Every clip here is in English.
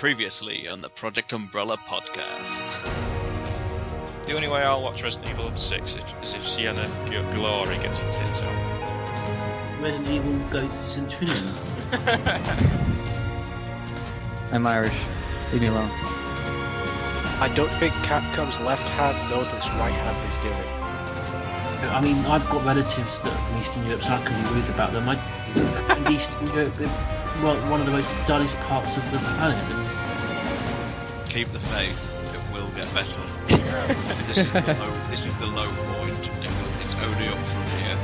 Previously on the Project Umbrella podcast. The only way I'll watch Resident Evil 6 is if Sienna Glory gets her tits out. Resident Evil goes to Centurion. I'm Irish. Leave me alone. I don't think Capcom's left hand knows what its right hand is doing. I mean, I've got relatives that are from Eastern Europe, so I can be rude about them. And Eastern Europe, one of the most dullest parts of the planet. Keep the faith, it will get better. This is the low point. It's only up from here.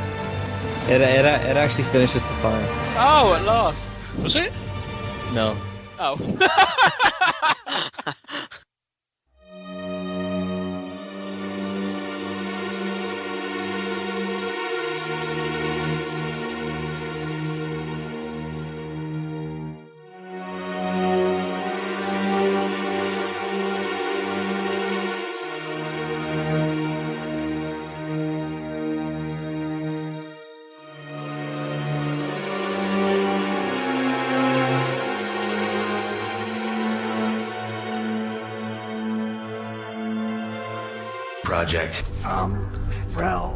It actually finishes the fight. Oh, at last. Was it? No. Oh. Project Umbrella.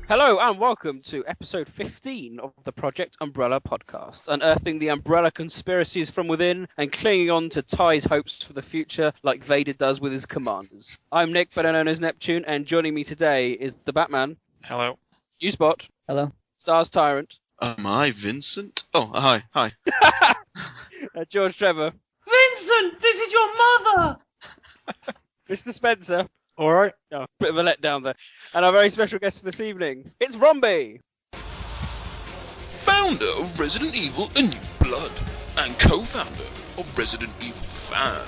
Hello and welcome to episode 15 of the Project Umbrella podcast, unearthing the Umbrella conspiracies from within and clinging on to Ty's hopes for the future like Vader does with his commanders. I'm Nick, better known as Neptune, and joining me today is the Batman. Hello. Uspot. Hello. Stars Tyrant. Am I Vincent? Oh, hi. George Trevor. Vincent, this is your mother! Mr. Spencer. Alright. Oh, bit of a letdown there. And our very special guest for this evening, it's Romby. Founder of Resident Evil A New Blood and co-founder of Resident Evil Fan.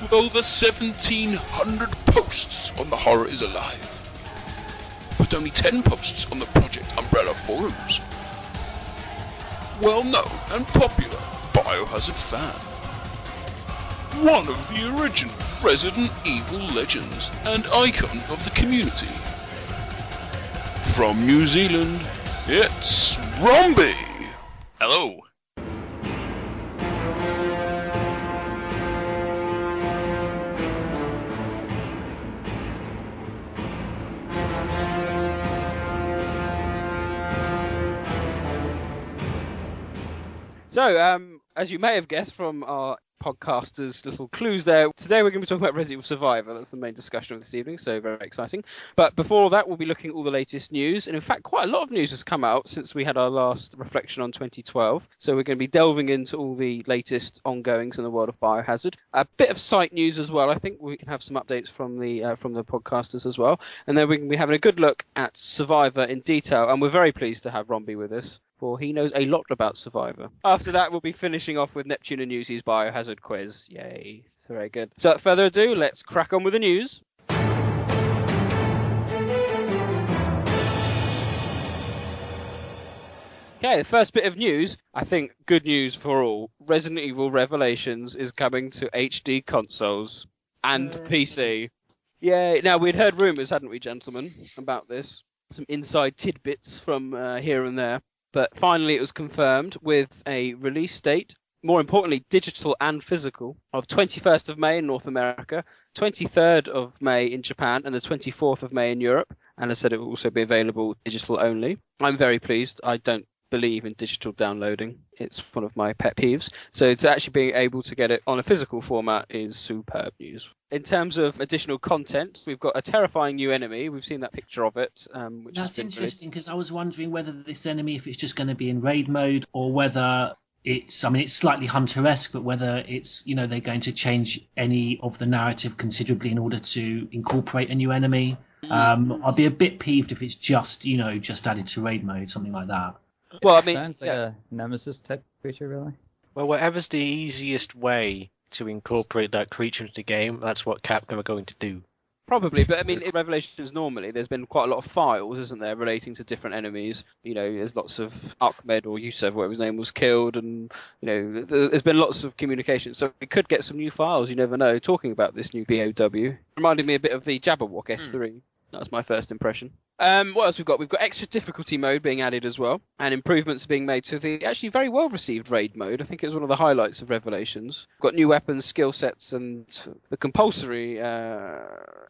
With over 1,700 posts on The Horror Is Alive. With only 10 posts on the Project Umbrella forums. Well known and popular Biohazard fan. One of the original Resident Evil legends and icon of the community. From New Zealand, it's Romby! Hello. So, as you may have guessed from our podcasters' little clues there, today we're going to be talking about Resident Evil Survivor. That's the main discussion of this evening, so very exciting. But before that, we'll be looking at all the latest news. And in fact, quite a lot of news has come out since we had our last reflection on 2012. So we're going to be delving into all the latest ongoings in the world of Biohazard. A bit of site news as well. I think we can have some updates from the podcasters as well. And then we can be having a good look at Survivor in detail. And we're very pleased to have Romby with us, for he knows a lot about Survivor. After that, we'll be finishing off with Neptune and Newsy's Biohazard quiz. Yay. So very good. So without further ado, let's crack on with the news. Okay, the first bit of news, I think good news for all. Resident Evil Revelations is coming to HD consoles and PC. Yay. Now, we'd heard rumours, hadn't we, gentlemen, about this? Some inside tidbits from here and there. But finally it was confirmed with a release date, more importantly digital and physical, of 21st of May in North America, 23rd of May in Japan, and the 24th of May in Europe. And I said it will also be available digital only. I'm very pleased. I don't believe in digital downloading. It's one of my pet peeves. So to actually being able to get it on a physical format is superb news. In terms of additional content, we've got a terrifying new enemy. We've seen that picture of it. Which That's interesting, because I was wondering whether this enemy, if it's just going to be in raid mode, or whether it's slightly Hunter-esque, but whether it's, they're going to change any of the narrative considerably in order to incorporate a new enemy. I'll be a bit peeved if it's just added to raid mode, something like that. Well, I mean, sounds like a Nemesis type creature, really. Well, whatever's the easiest way to incorporate that creature into the game, that's what Capcom are going to do. Probably, but I mean, in Revelations normally, there's been quite a lot of files, isn't there, relating to different enemies. There's lots of Ahmed or Yusuf, whatever his name was, killed, and, there's been lots of communication. So we could get some new files, you never know, talking about this new BOW. Reminded me a bit of the Jabberwock S3. That was my first impression. What else we've got? We've got extra difficulty mode being added as well, and improvements being made to the actually very well received raid mode. I think it was one of the highlights of Revelations. Got new weapons, skill sets, and the compulsory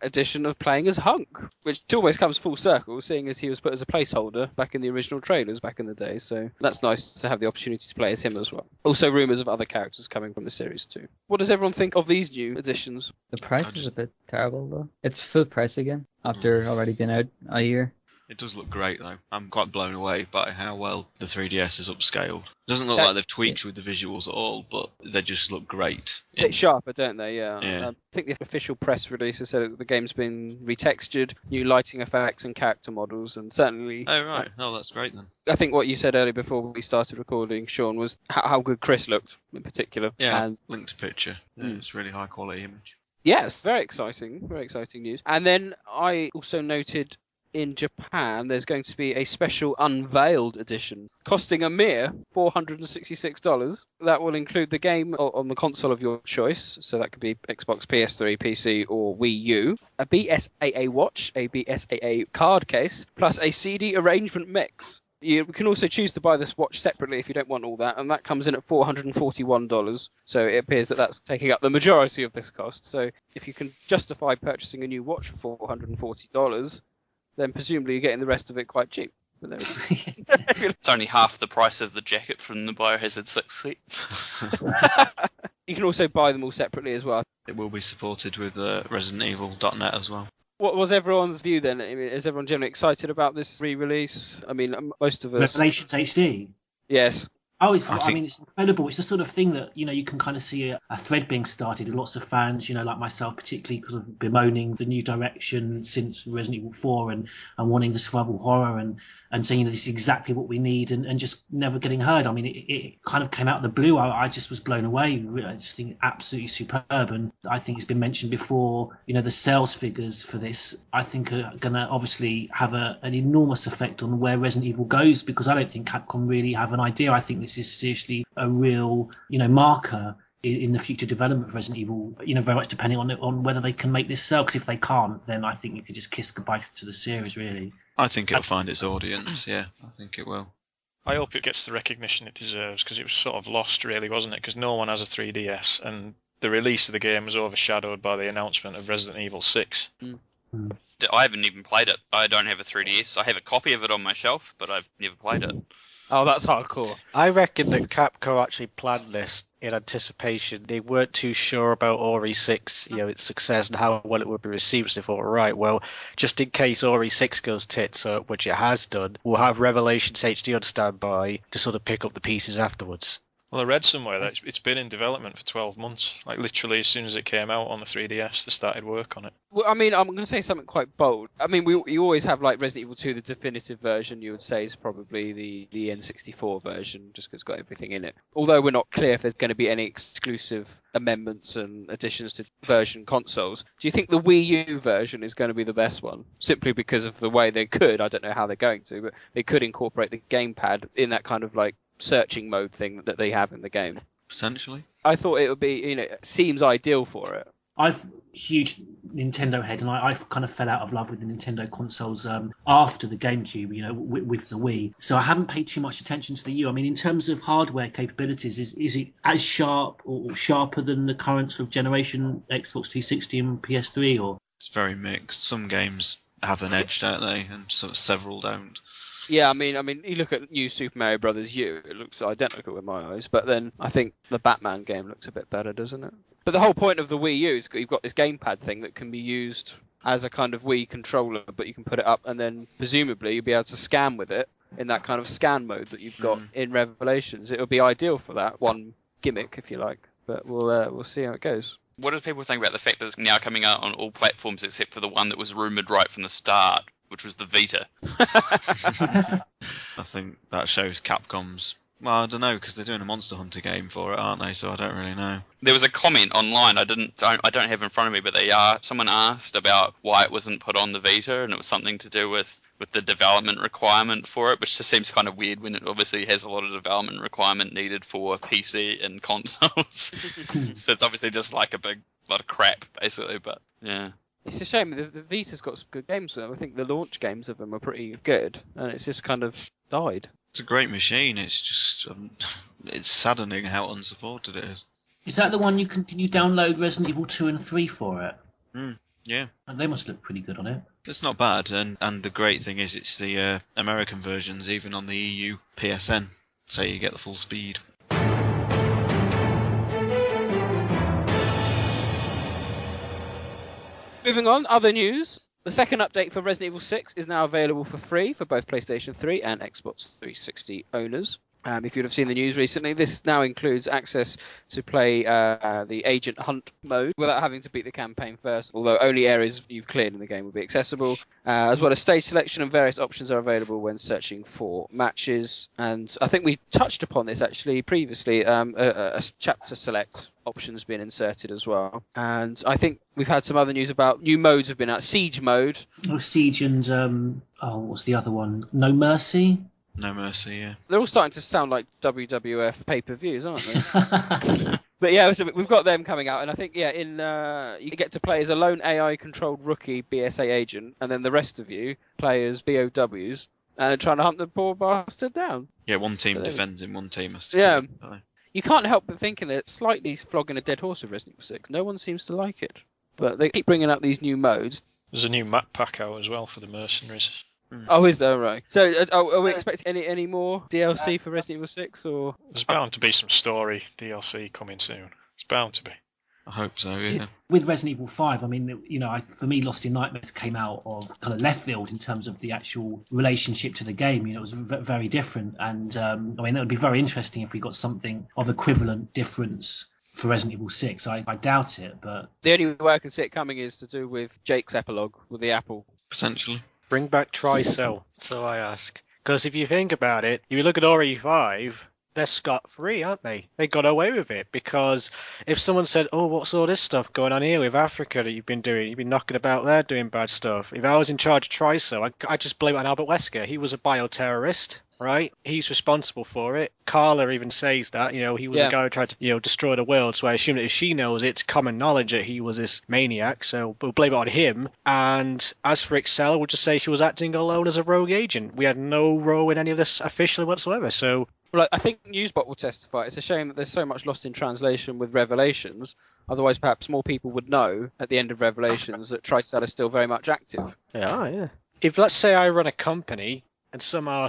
edition of playing as Hunk, which always comes full circle, seeing as he was put as a placeholder back in the original trailers back in the day. So that's nice to have the opportunity to play as him as well. Also, rumours of other characters coming from the series too. What does everyone think of these new additions? The price is a bit terrible though. It's full price again after already been out a year. It does look great though. I'm quite blown away by how well the 3DS is upscaled. Doesn't look like they've tweaked with the visuals at all, but they just look great. A bit sharper, don't they? Yeah. Yeah. I think the official press release has said that the game's been retextured, new lighting effects and character models, and certainly... Oh, right. Oh, that's great then. I think what you said earlier before we started recording, Sean, was how good Chris looked in particular. Yeah, And linked picture. Yeah, it's really high quality image. yes, very exciting news. And then I also noted in Japan there's going to be a special unveiled edition costing a mere $466. That will include the game on the console of your choice, so that could be Xbox, PS3, PC or Wii U, a BSAA watch, a BSAA card case, plus a CD arrangement mix. You can also choose to buy this watch separately if you don't want all that, and that comes in at $441. So it appears that that's taking up the majority of this cost. So if you can justify purchasing a new watch for $440, then presumably you're getting the rest of it quite cheap. But there we go. It's only half the price of the jacket from the Biohazard 6 set. You can also buy them all separately as well. It will be supported with ResidentEvil.net as well. What was everyone's view then? I mean, is everyone generally excited about this re-release? I mean, most of us... Revelations HD. Yes. I mean, it's incredible. It's the sort of thing that, you can kind of see a thread being started. Lots of fans, like myself, particularly because of bemoaning the new direction since Resident Evil 4 and wanting the survival horror and saying, this is exactly what we need and just never getting heard. I mean, it kind of came out of the blue. I just was blown away. I just think absolutely superb. And I think it's been mentioned before, the sales figures for this, I think are going to obviously have an enormous effect on where Resident Evil goes, because I don't think Capcom really have an idea. I think this is seriously a real, marker in the future development of Resident Evil, very much depending on whether they can make this sell. Because if they can't, then I think you could just kiss goodbye to the series, really. I think it'll find its audience, yeah. I think it will. I hope it gets the recognition it deserves, because it was sort of lost, really, wasn't it? Because no one has a 3DS, and the release of the game was overshadowed by the announcement of Resident Evil 6. I haven't even played it. I don't have a 3DS. I have a copy of it on my shelf, but I've never played it. Oh, that's hardcore. I reckon that Capcom actually planned this in anticipation. They weren't too sure about Ori 6, its success and how well it would be received. So they thought, right, well, just in case Ori 6 goes tits up, which it has done, we'll have Revelations HD on standby to sort of pick up the pieces afterwards. Well, I read somewhere that it's been in development for 12 months. Like, literally, as soon as it came out on the 3DS, they started work on it. Well, I mean, I'm going to say something quite bold. I mean, you always have, like, Resident Evil 2, the definitive version, you would say, is probably the N64 version, just because it's got everything in it. Although we're not clear if there's going to be any exclusive amendments and additions to version consoles. Do you think the Wii U version is going to be the best one? Simply because of the way they could, I don't know how they're going to, but they could incorporate the gamepad in that kind of, like, searching mode thing that they have in the game. Potentially. I thought it would be, it seems ideal for it. I've huge Nintendo head, and I kind of fell out of love with the Nintendo consoles after the GameCube, with the Wii. So I haven't paid too much attention to the U. I mean, in terms of hardware capabilities, is it as sharp or sharper than the current sort of generation Xbox 360 and PS3? Or it's very mixed. Some games have an edge, don't they? And several don't. Yeah, I mean, you look at new Super Mario Brothers U, it looks identical in my eyes, but then I think the Batman game looks a bit better, doesn't it? But the whole point of the Wii U is you've got this gamepad thing that can be used as a kind of Wii controller, but you can put it up and then presumably you'll be able to scan with it in that kind of scan mode that you've got in Revelations. It would be ideal for that one gimmick, if you like, but we'll see how it goes. What do people think about the fact that it's now coming out on all platforms except for the one that was rumoured right from the start, which was the Vita? I think that shows Capcom's... Well, I don't know, because they're doing a Monster Hunter game for it, aren't they? So I don't really know. There was a comment online I don't have in front of me, but someone asked about why it wasn't put on the Vita, and it was something to do with the development requirement for it, which just seems kind of weird when it obviously has a lot of development requirement needed for PC and consoles. So it's obviously just like a big lot of crap, basically. But yeah. It's a shame. The Vita's got some good games with them. I think the launch games of them are pretty good, and it's just kind of died. It's a great machine. It's just it's saddening how unsupported it is. Is that the one you download Resident Evil 2 and 3 for it? Yeah. And they must look pretty good on it. It's not bad, and the great thing is it's the American versions, even on the EU PSN, so you get the full speed. Moving on, other news. The second update for Resident Evil 6 is now available for free for both PlayStation 3 and Xbox 360 owners. If you'd have seen the news recently, this now includes access to play the Agent Hunt mode without having to beat the campaign first, although only areas you've cleared in the game will be accessible, as well as stage selection and various options are available when searching for matches. And I think we touched upon this actually previously, a chapter select options being inserted as well. And I think we've had some other news about new modes have been out. Siege mode. Oh, Siege and, what's the other one? No Mercy? No Mercy, yeah. They're all starting to sound like WWF pay-per-views, aren't they? But yeah, so we've got them coming out, and I think, you get to play as a lone AI-controlled rookie BSA agent, and then the rest of you play as BOWs, and trying to hunt the poor bastard down. Yeah, one team defends him, one team has to Yeah. kill him. You can't help but thinking that it's slightly flogging a dead horse with Resident Evil 6. No one seems to like it. But they keep bringing up these new modes. There's a new map pack out as well for the mercenaries. Oh, is there? Right. So, are we expecting any more DLC for Resident Evil 6? Or There's bound to be some story DLC coming soon. It's bound to be. I hope so, yeah. With Resident Evil 5, I mean, for me, Lost in Nightmares came out of kind of left field in terms of the actual relationship to the game. It was very different. And, it would be very interesting if we got something of equivalent difference for Resident Evil 6. I doubt it, but... The only way I can see it coming is to do with Jake's epilogue with the apple. Potentially. Bring back Tricell, so I ask. Because if you think about it, if you look at RE5, they're scot-free, aren't they? They got away with it, because if someone said, oh, what's all this stuff going on here with Africa that you've been doing? You've been knocking about there doing bad stuff. If I was in charge of Tricell, I'd just blame it on Albert Wesker. He was a bioterrorist, right? He's responsible for it. Carla even says that, he was the guy who tried to, destroy the world. So I assume that if she knows, it's common knowledge that he was this maniac. So we'll blame it on him. And as for Excella, we'll just say she was acting alone as a rogue agent. We had no role in any of this officially whatsoever. So... Well, I think Newsbot will testify. It's a shame that there's so much lost in translation with Revelations. Otherwise, perhaps more people would know at the end of Revelations that Tricell is still very much active. Yeah. If, let's say, I run a company and somehow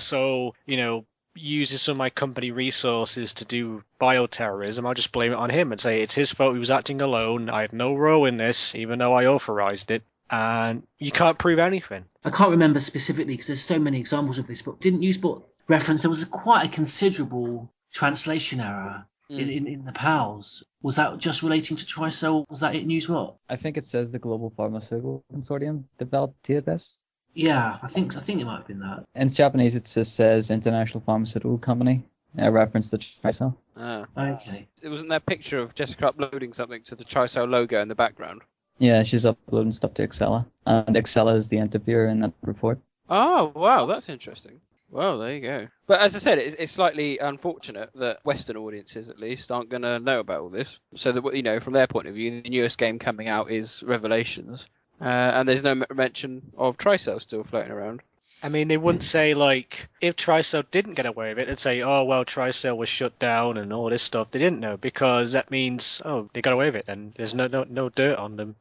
uses some of my company resources to do bioterrorism, I'll just blame it on him and say it's his fault, he was acting alone, I had no role in this, even though I authorized it. And you can't prove anything. I can't remember specifically because there's so many examples of this, but didn't Newsbot reference there was quite a considerable translation error in the PALs? Was that just relating to Tricell? Was that it, Newsbot? I think it says the Global Pharmaceutical Consortium developed TFS. Yeah, I think it might have been that. In Japanese, it just says International Pharmaceutical Company. A reference to Tricell. Okay. It wasn't there a picture of Jessica uploading something to the Tricell logo in the background? Yeah, she's uploading stuff to Excella. And Excella is the interviewer in that report. Oh, wow, that's interesting. Well, there you go. But as I said, it's slightly unfortunate that Western audiences, at least, aren't going to know about all this. So that, from their point of view, the newest game coming out is Revelations. And there's no mention of Tricell still floating around. I mean, they wouldn't say, if Tricell didn't get away with it, they'd say, oh, well, Tricell was shut down and all this stuff. They didn't know, because that means, oh, they got away with it, and there's no dirt on them.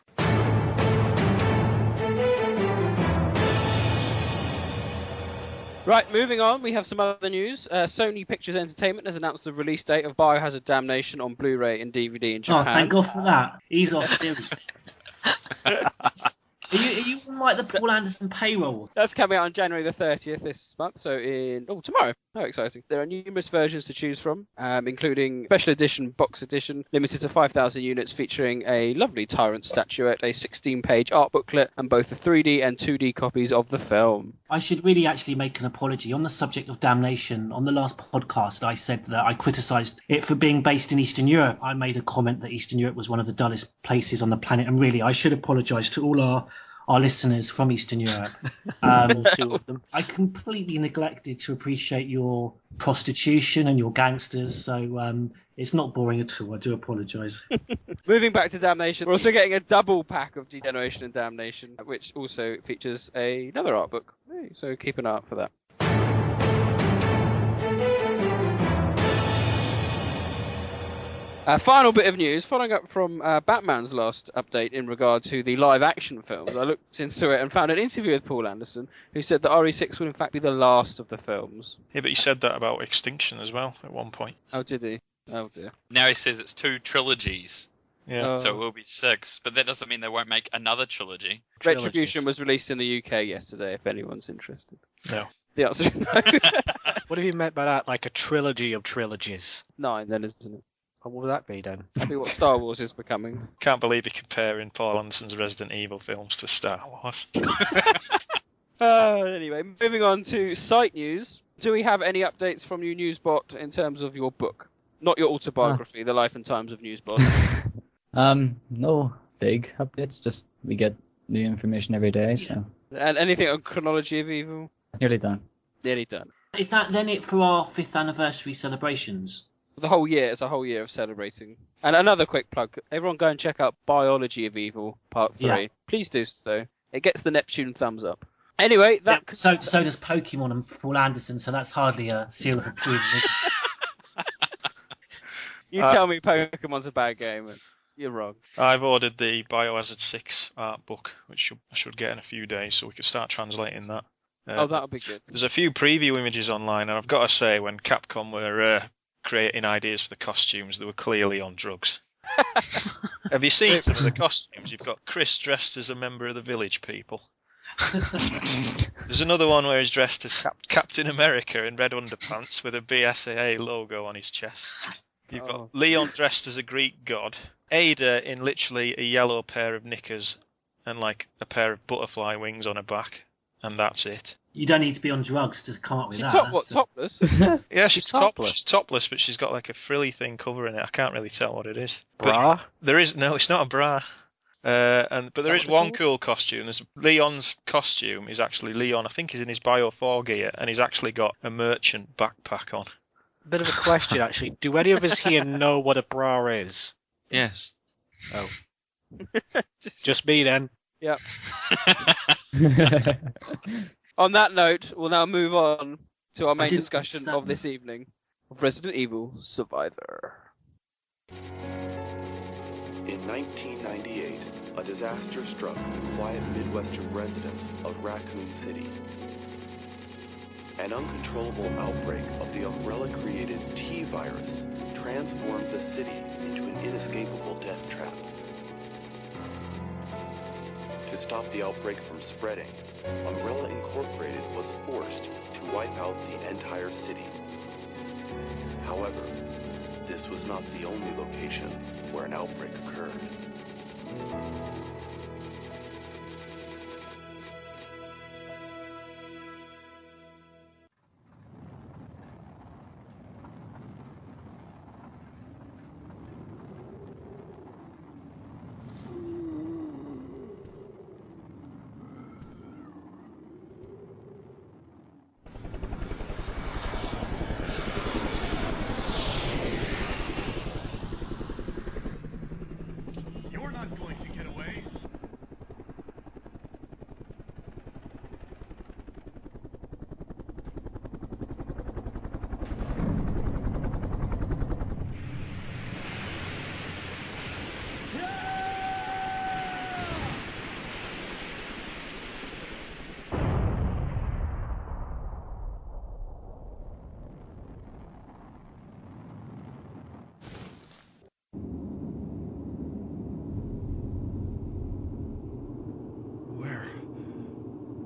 Right, moving on, we have some other news. Sony Pictures Entertainment has announced the release date of Biohazard Damnation on Blu-ray and DVD in Japan. Oh, thank God for that. He's off series. Are you on like the Paul Anderson payroll? That's coming out on January the 30th this month, so tomorrow. How exciting. There are numerous versions to choose from, including special edition, box edition, limited to 5,000 units, featuring a lovely Tyrant statuette, a 16-page art booklet, and both the 3D and 2D copies of the film. I should really actually make an apology. On the subject of Damnation, on the last podcast, I said that I criticised it for being based in Eastern Europe. I made a comment that Eastern Europe was one of the dullest places on the planet, and really, I should apologise to all our our listeners from Eastern Europe. Two of them. I completely neglected to appreciate your prostitution and your gangsters, so it's not boring at all. I do apologise. Moving back to Damnation, we're also getting a double pack of Degeneration and Damnation, which also features another art book. So keep an eye out for that. Final bit of news, following up from Batman's last update in regard to the live-action films. I looked into it and found an interview with Paul Anderson, who said that RE6 would in fact be the last of the films. Yeah, but he said that about Extinction as well at one point. Oh, did he? Oh, dear. Now he says it's 2 trilogies. Yeah. So it will be 6, but that doesn't mean they won't make another trilogy. Retribution was released in the UK yesterday, if anyone's interested. No. The answer is no. What have you meant by that? Like a trilogy of trilogies? 9, then, isn't it? What will that be then? That'd be what Star Wars is becoming. Can't believe you're comparing Paul Anderson's Resident Evil films to Star Wars. Anyway, moving on to site news. Do we have any updates from you, Newsbot, in terms of your book? Not your autobiography, The Life and Times of Newsbot. No big updates, just we get new information every day, so. And anything on Chronology of Evil? Nearly done. Nearly done. Is that then it for our 5th anniversary celebrations? The whole year, it's a whole year of celebrating. And another quick plug, everyone go and check out Biology of Evil, Part 3. Yeah. Please do so. It gets the Neptune thumbs up. Anyway, that... Yeah, so does Pokemon and Paul Anderson, so that's hardly a seal of approval, is it? You tell me Pokemon's a bad game, and you're wrong. I've ordered the Biohazard 6 art book, which I should get in a few days, so we can start translating that. That'll be good. There's a few preview images online, and I've got to say, when Capcom were creating ideas for the costumes, they were clearly on drugs. Have you seen some of the costumes? You've got Chris dressed as a member of the Village People. There's another one where he's dressed as Captain America in red underpants with a BSAA logo on his chest. You've got Leon dressed as a Greek god, Ada in literally a yellow pair of knickers and like a pair of butterfly wings on her back, and that's it. You don't need to be on drugs to come up with that. Topless? Yeah, she's topless. She's topless, but she's got like a frilly thing covering it. I can't really tell what it is. Bra? But there is no, it's not a bra. But there is one cool costume. There's Leon's costume is actually Leon. I think he's in his Bio 4 gear, and he's actually got a merchant backpack on. Bit of a question, actually. Do any of us here know what a bra is? Yes. Oh. Just me then. Yep. On that note, we'll now move on to our main discussion of this evening of Resident Evil Survivor. In 1998, a disaster struck the quiet Midwestern residents of Raccoon City. An uncontrollable outbreak of the Umbrella-created T-virus transformed the city into an inescapable death trap. To stop the outbreak from spreading, Umbrella Incorporated was forced to wipe out the entire city. However, this was not the only location where an outbreak occurred.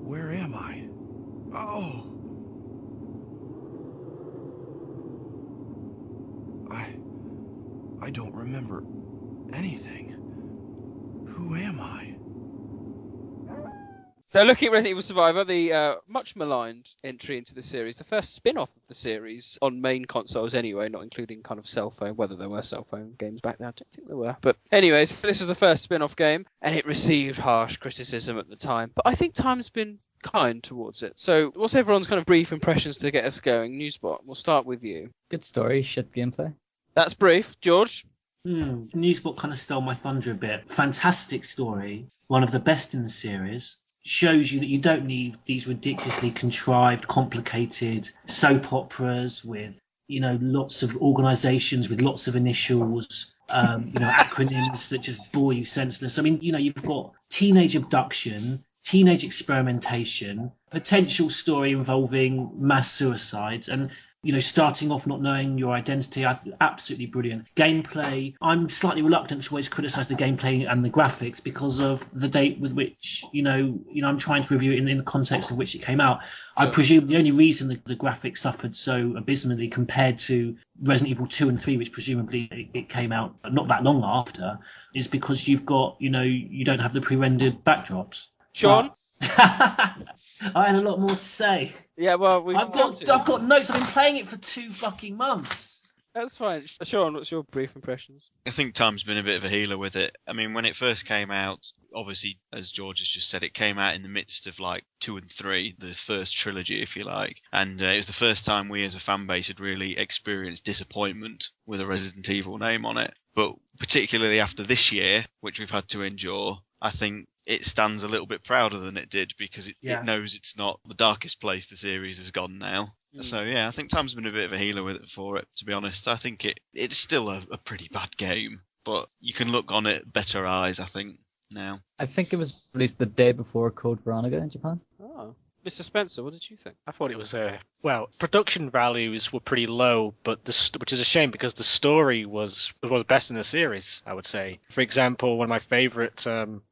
Where am I? Oh! I don't remember anything. Who am I? So looking at Resident Evil Survivor, the much maligned entry into the series, the first spin-off of the series on main consoles anyway, not including kind of cell phone, whether there were cell phone games back then, I don't think there were. But anyways, this was the first spin-off game, and it received harsh criticism at the time. But I think time's been kind towards it. So what's everyone's kind of brief impressions to get us going? Newsbot, we'll start with you. Good story, shit gameplay. That's brief. George? Newsbot kind of stole my thunder a bit. Fantastic story, one of the best in the series. Shows you that you don't need these ridiculously contrived, complicated soap operas with, lots of organisations with lots of initials, acronyms that just bore you senseless. I mean, you've got teenage abduction, teenage experimentation, potential story involving mass suicides, and starting off not knowing your identity. Absolutely brilliant gameplay. I'm slightly reluctant to always criticise the gameplay and the graphics because of the date with which I'm trying to review it in the context of which it came out. I presume the only reason the graphics suffered so abysmally compared to Resident Evil 2 and 3, which presumably it came out not that long after, is because you've got you don't have the pre-rendered backdrops. Sean? I had a lot more to say. Yeah, well, I've got notes. I've been playing it for 2 fucking months. That's fine. Sean, what's your brief impressions? I think time's been a bit of a healer with it. I mean, when it first came out, obviously, as George has just said, it came out in the midst of 2 and 3, the first trilogy, if you like. And it was the first time we as a fan base had really experienced disappointment with a Resident Evil name on it. But particularly after this year, which we've had to endure, I think it stands a little bit prouder than it did because it knows it's not the darkest place the series has gone now. So yeah, I think time's been a bit of a healer with it for it, to be honest. I think it's still a pretty bad game, but you can look on it better eyes, I think, now. I think it was released the day before Code Veronica in Japan. Oh. Mr. Spencer, what did you think? I thought it was production values were pretty low, but which is a shame because the story was one of the best in the series, I would say. For example, one of my favourite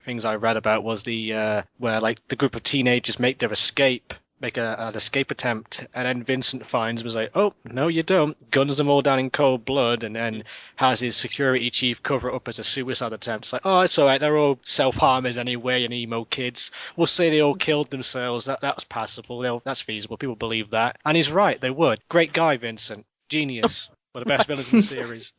things I read about was the where the group of teenagers make an escape attempt, and then Vincent finds was like, oh, no you don't, guns them all down in cold blood, and then has his security chief cover it up as a suicide attempt. It's like, oh, it's alright, they're all self-harmers anyway, and emo kids. We'll say they all killed themselves, that's passable, that's feasible, people believe that. And he's right, they would. Great guy, Vincent. Genius. One of the best villains in the series.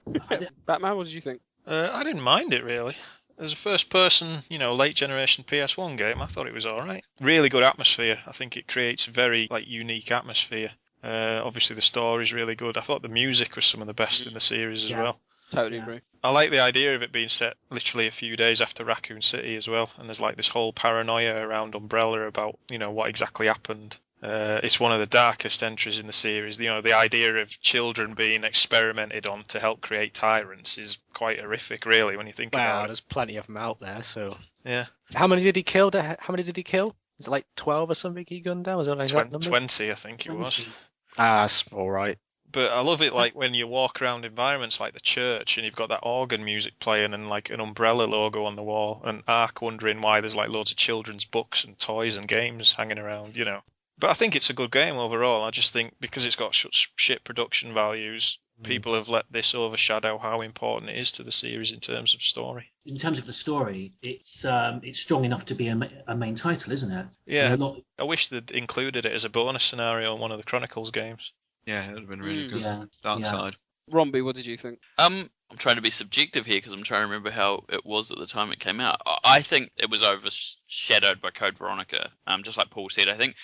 Batman, what did you think? I didn't mind it, really. As a first-person, late generation PS1 game, I thought it was all right. Really good atmosphere. I think it creates a very unique atmosphere. Obviously, the story's really good. I thought the music was some of the best in the series as well. Totally agree. I like the idea of it being set literally a few days after Raccoon City as well, and there's this whole paranoia around Umbrella about what exactly happened. It's one of the darkest entries in the series. The idea of children being experimented on to help create tyrants is quite horrific, really, when you think about it. There's plenty of them out there, so... Yeah. How many did he kill? Is it 12 or something he gunned down? Was it that 20, I think it was. That's all right. But I love it when you walk around environments like the church and you've got that organ music playing and an Umbrella logo on the wall, and Ark wondering why there's loads of children's books and toys and games hanging around, But I think it's a good game overall. I just think because it's got shit production values, people have let this overshadow how important it is to the series in terms of story. In terms of the story, it's strong enough to be a main title, isn't it? Yeah, I wish they'd included it as a bonus scenario in one of the Chronicles games. Yeah, it would have been really good. Yeah. Dark side. Romby, what did you think? I'm trying to be subjective here because I'm trying to remember how it was at the time it came out. I think it was overshadowed by Code Veronica. Just like Paul said, I think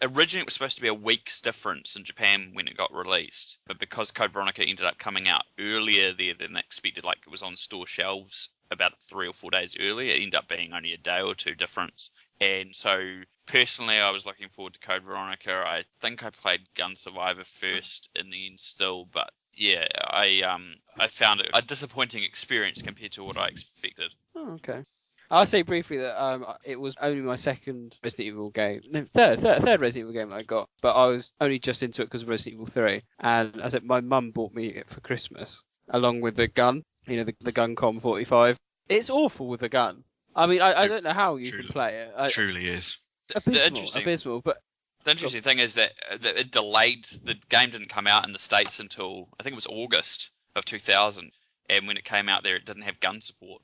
originally it was supposed to be a week's difference in Japan when it got released, but because Code Veronica ended up coming out earlier there than expected, it was on store shelves about 3 or 4 days earlier, it ended up being only a day or two difference. And so personally, I was looking forward to Code Veronica. I think I played Gun Survivor first in the end still, but yeah, I found it a disappointing experience compared to what I expected. Oh, okay. I'll say briefly that it was only my second Resident Evil game, no, third Resident Evil game that I got, but I was only just into it because of Resident Evil 3, and as my mum bought me it for Christmas, along with the gun, the Guncom 45. It's awful with the gun. I mean, I don't know how you can play it. It truly is. Abysmal, but... The interesting thing is that it delayed. The game didn't come out in the States until, I think it was August of 2000, and when it came out there, it didn't have gun support.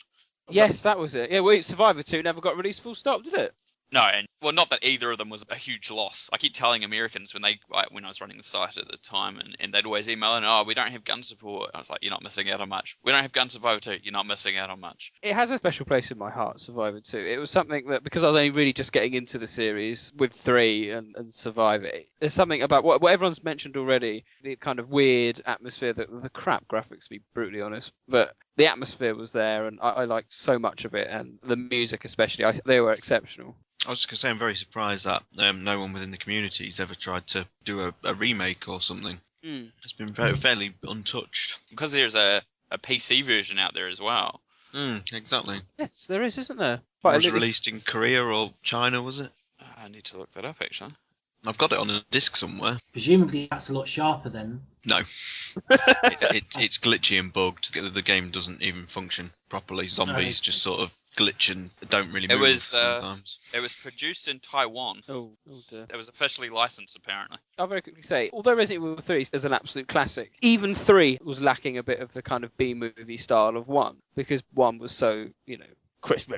Yes, that was it. Yeah, Survivor 2 never got released full stop, did it? No, and well, not that either of them was a huge loss. I keep telling Americans when I was running the site at the time, and they'd always email and, oh, we don't have gun support. I was like, you're not missing out on much. We don't have Gun Survivor 2. You're not missing out on much. It has a special place in my heart, Survivor 2. It was something that, because I was only really just getting into the series with 3 and Survivor, there's something about what everyone's mentioned already, the kind of weird atmosphere, the crap graphics, to be brutally honest, but the atmosphere was there, and I liked so much of it, and the music especially, they were exceptional. I was just going to say, I'm very surprised that no one within the community has ever tried to do a remake or something. It's been fairly untouched. Because there's a PC version out there as well. Exactly. Yes, there is, isn't there? Was it released in Korea or China, was it? I need to look that up, actually. I've got it on a disc somewhere. Presumably that's a lot sharper then. No. It's glitchy and bugged. The game doesn't even function properly. Zombies just sort of glitch and don't really move sometimes. It was produced in Taiwan. Oh dear. It was officially licensed, apparently. I'll very quickly say, although Resident Evil 3 is an absolute classic, even 3 was lacking a bit of the kind of B-movie style of 1, because 1 was so, crisp,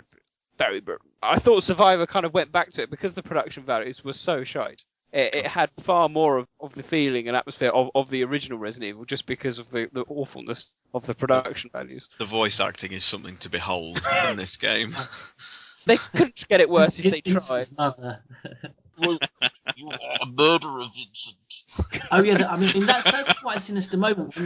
very brutal. I thought Survivor kind of went back to it because the production values were so shite. It had far more of the feeling and atmosphere of the original Resident Evil, just because of the awfulness of the production values. The voice acting is something to behold in this game. They couldn't get it worse if they tried. Vincent's mother. You are a murderer, Vincent. Oh yeah, I mean that's quite a sinister moment.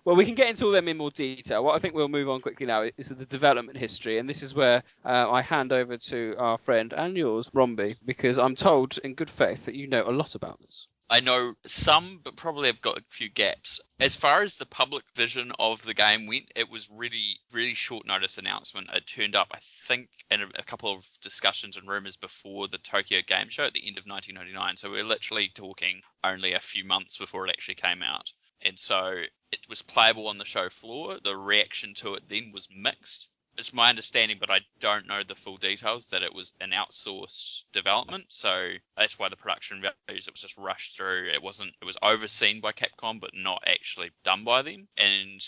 Well, we can get into all them in more detail. What I think we'll move on quickly now is the development history, and this is where I hand over to our friend and yours, Romby, because I'm told in good faith that you know a lot about this. I know some, but probably I've got a few gaps. As far as the public vision of the game went, it was really, really short notice announcement. It turned up, I think, in a couple of discussions and rumours before the Tokyo Game Show at the end of 1999. So we're literally talking only a few months before it actually came out. And so it was playable on the show floor. The reaction to it then was mixed. It's my understanding, but I don't know the full details, that it was an outsourced development. So that's why the production values, it was just rushed through. It was overseen by Capcom, but not actually done by them. And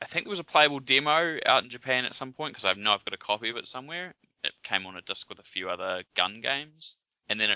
I think there was a playable demo out in Japan at some point, because I know I've got a copy of it somewhere. It came on a disc with a few other gun games. And then,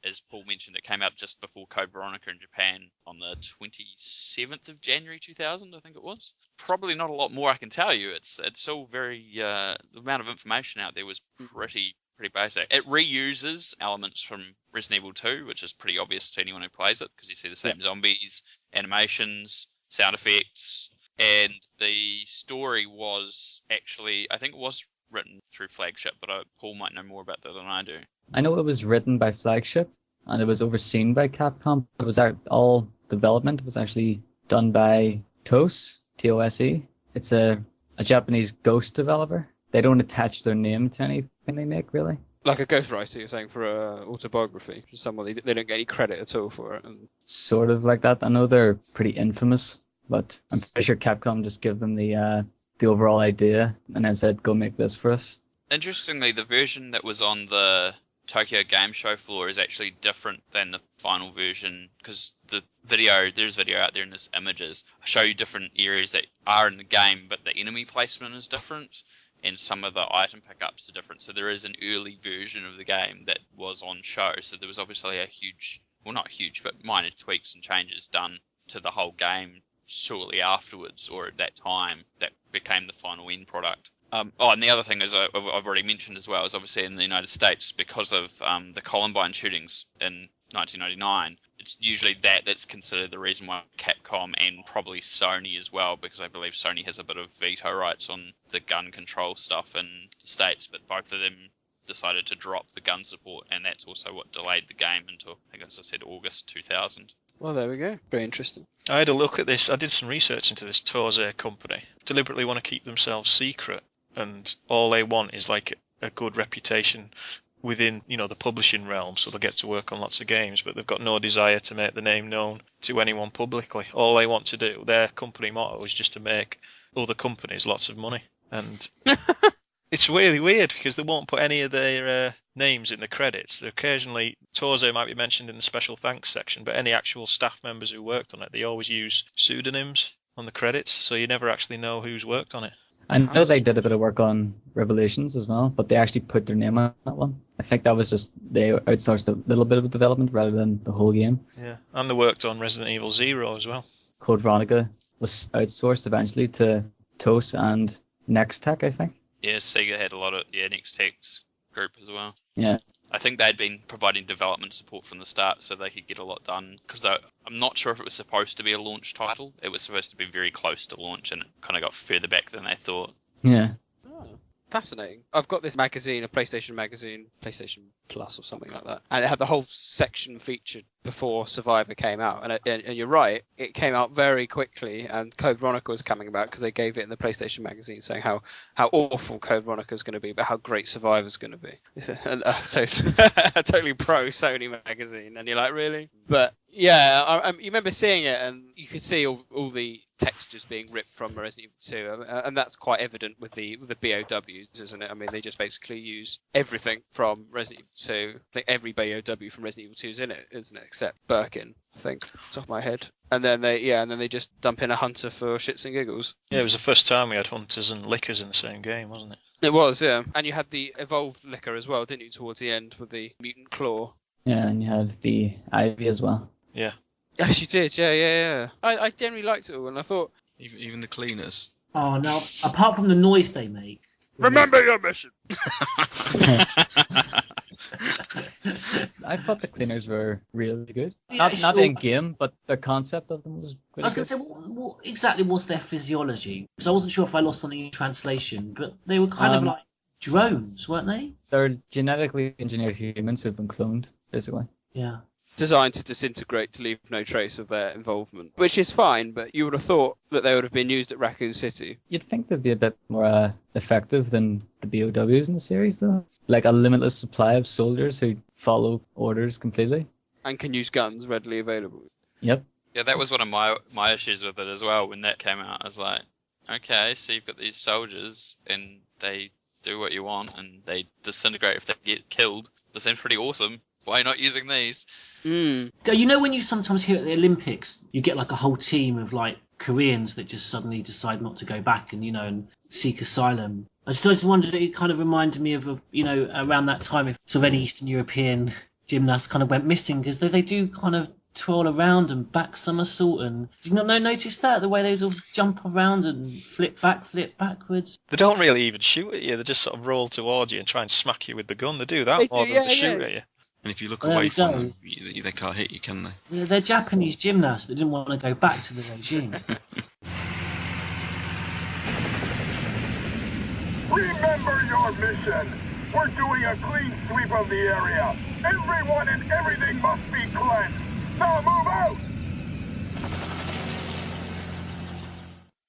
as Paul mentioned, it came out just before Code Veronica in Japan on the 27th of January 2000, I think it was. Probably not a lot more I can tell you. It's all very, the amount of information out there was pretty basic. It reuses elements from Resident Evil 2, which is pretty obvious to anyone who plays it, because you see the same zombies, animations, sound effects, and the story was actually, I think it was written through Flagship, but Paul might know more about that than I do. I know it was written by Flagship, and it was overseen by Capcom. It was all development was actually done by TOSE, T-O-S-E. It's a Japanese ghost developer. They don't attach their name to anything they make, really. Like a ghostwriter, you're saying, for an autobiography. Someone they don't get any credit at all for it. And... Sort of like that. I know they're pretty infamous, but I'm pretty sure Capcom just gave them the overall idea and then said, go make this for us. Interestingly, the version that was on the Tokyo Game Show floor is actually different than the final version, because there's video out there in this images. I show you different areas that are in the game, but the enemy placement is different, and some of the item pickups are different. So there is an early version of the game that was on show. So there was obviously not huge, but minor tweaks and changes done to the whole game shortly afterwards, or at that time, that became the final end product. And the other thing is, I've already mentioned as well, is obviously in the United States, because of the Columbine shootings in 1999, it's usually that's considered the reason why Capcom, and probably Sony as well, because I believe Sony has a bit of veto rights on the gun control stuff in the States, but both of them decided to drop the gun support, and that's also what delayed the game until, I think, as I said, August 2000. Well, there we go. Very interesting. I had a look at this. I did some research into this TOSE company. Deliberately want to keep themselves secret, and all they want is like a good reputation within, the publishing realm, so they'll get to work on lots of games, but they've got no desire to make the name known to anyone publicly. All they want to do, their company motto, is just to make other companies lots of money. And it's really weird, because they won't put any of their names in the credits. Occasionally, TOSE might be mentioned in the special thanks section, but any actual staff members who worked on it, they always use pseudonyms on the credits, so you never actually know who's worked on it. I know they did a bit of work on Revelations as well, but they actually put their name on that one. I think that was just they outsourced a little bit of development rather than the whole game. Yeah, and they worked on Resident Evil 0 as well. Code Veronica was outsourced eventually to TOS and Nextech, I think. Yeah, Sega had a lot of Nextech's group as well. Yeah. I think they'd been providing development support from the start so they could get a lot done. Because I'm not sure if it was supposed to be a launch title. It was supposed to be very close to launch, and it kind of got further back than they thought. Yeah. Oh, fascinating. I've got this magazine, a PlayStation magazine, PlayStation Plus or something like that, and it had the whole section featured before Survivor came out. And you're right, it came out very quickly, and Code Veronica was coming about because they gave it in the PlayStation magazine saying how awful Code Veronica is going to be, but how great Survivor's going to be. And totally pro Sony magazine, and you're like, really? But yeah, you remember seeing it, and you could see all the textures being ripped from Resident Evil 2, and that's quite evident with the BOWs, isn't it? I mean, they just basically use everything from Resident Evil 2. I think every BOW from Resident Evil 2 is in it, isn't it? Except Birkin, I think, off the top of my head. And then they just dump in a hunter for shits and giggles. Yeah, it was the first time we had hunters and lickers in the same game, wasn't it? It was, yeah. And you had the evolved licker as well, didn't you, towards the end with the mutant claw? Yeah, and you had the Ivy as well. Yeah. Yes, you did, yeah. I generally liked it all, and I thought... Even the cleaners. Oh, no, apart from the noise they make. Remember your mission! I thought the cleaners were really good. Yeah, Not in game, but the concept of them was I was going to say, what exactly was their physiology? Because I wasn't sure if I lost something in translation, but they were kind of like drones, weren't they? They're genetically engineered humans who've been cloned, basically. Yeah. Designed to disintegrate to leave no trace of their involvement, which is fine, but you would have thought that they would have been used at Raccoon City. You'd think they'd be a bit more effective than the BOWs in the series, though. Like a limitless supply of soldiers who follow orders completely. And can use guns readily available. Yep. Yeah, that was one of my issues with it as well when that came out. I was like, okay, so you've got these soldiers and they do what you want and they disintegrate if they get killed. That seems pretty awesome. Why not using these? You know when you sometimes hear at the Olympics, you get like a whole team of like Koreans that just suddenly decide not to go back and, and seek asylum. I just wondered, it kind of reminded me of around that time if sort of any Eastern European gymnasts kind of went missing because they do kind of twirl around and back somersault. And did you not notice that? The way they sort of jump around and flip backwards. They don't really even shoot at you. They just sort of roll towards you and try and smack you with the gun. They do that more than they shoot at you. And if you look away from them, they can't hit you, can they? Yeah, they're Japanese gymnasts that didn't want to go back to the regime. Remember your mission! We're doing a clean sweep of the area! Everyone and everything must be cleansed! Now move out!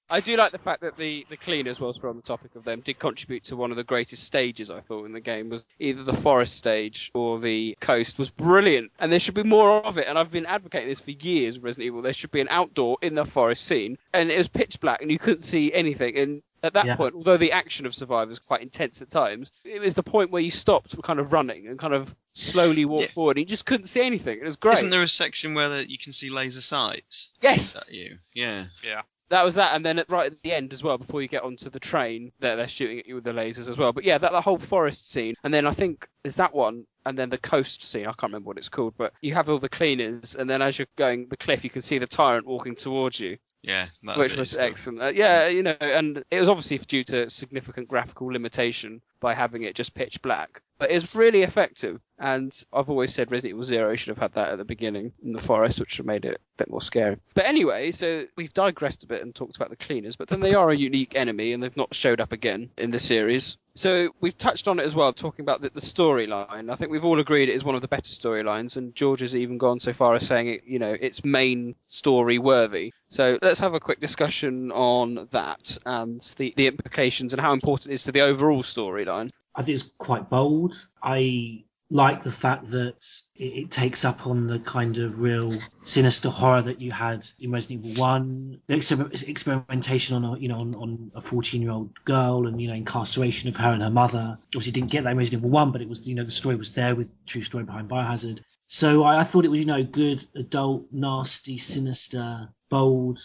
I do like the fact that the cleaners, whilst we're on the topic of them, did contribute to one of the greatest stages, I thought, in the game. Was either the forest stage or the coast was brilliant. And there should be more of it. And I've been advocating this for years, Resident Evil. There should be an outdoor in the forest scene. And it was pitch black and you couldn't see anything. And at that point, although the action of Survivor was quite intense at times, it was the point where you stopped kind of running and kind of slowly walked forward. And you just couldn't see anything. It was great. Isn't there a section where you can see laser sights? Yes. At you? Yeah. Yeah. That was that, and then right at the end as well, before you get onto the train, they're shooting at you with the lasers as well. But yeah, that whole forest scene, and then I think there's that one, and then the coast scene. I can't remember what it's called, but you have all the cleaners, and then as you're going the cliff, you can see the tyrant walking towards you. Yeah, which was excellent. And it was obviously due to significant graphical limitation by having it just pitch black. But it was really effective, and I've always said Resident Evil 0 should have had that at the beginning in the forest, which would have made it a bit more scary. But anyway, so we've digressed a bit and talked about the cleaners, but then they are a unique enemy, and they've not showed up again in the series. So we've touched on it as well, talking about the storyline. I think we've all agreed it is one of the better storylines, and George has even gone so far as saying it's main story worthy. So let's have a quick discussion on that and the implications and how important it is to the overall storyline. I think it's quite bold. I like the fact that it takes up on the kind of real sinister horror that you had in Resident Evil 1. The experimentation on a 14-year-old girl and, incarceration of her and her mother. Obviously didn't get that in Resident Evil 1, but it was, the story was there with true story behind Biohazard. So I thought it was, good, adult, nasty, sinister, bold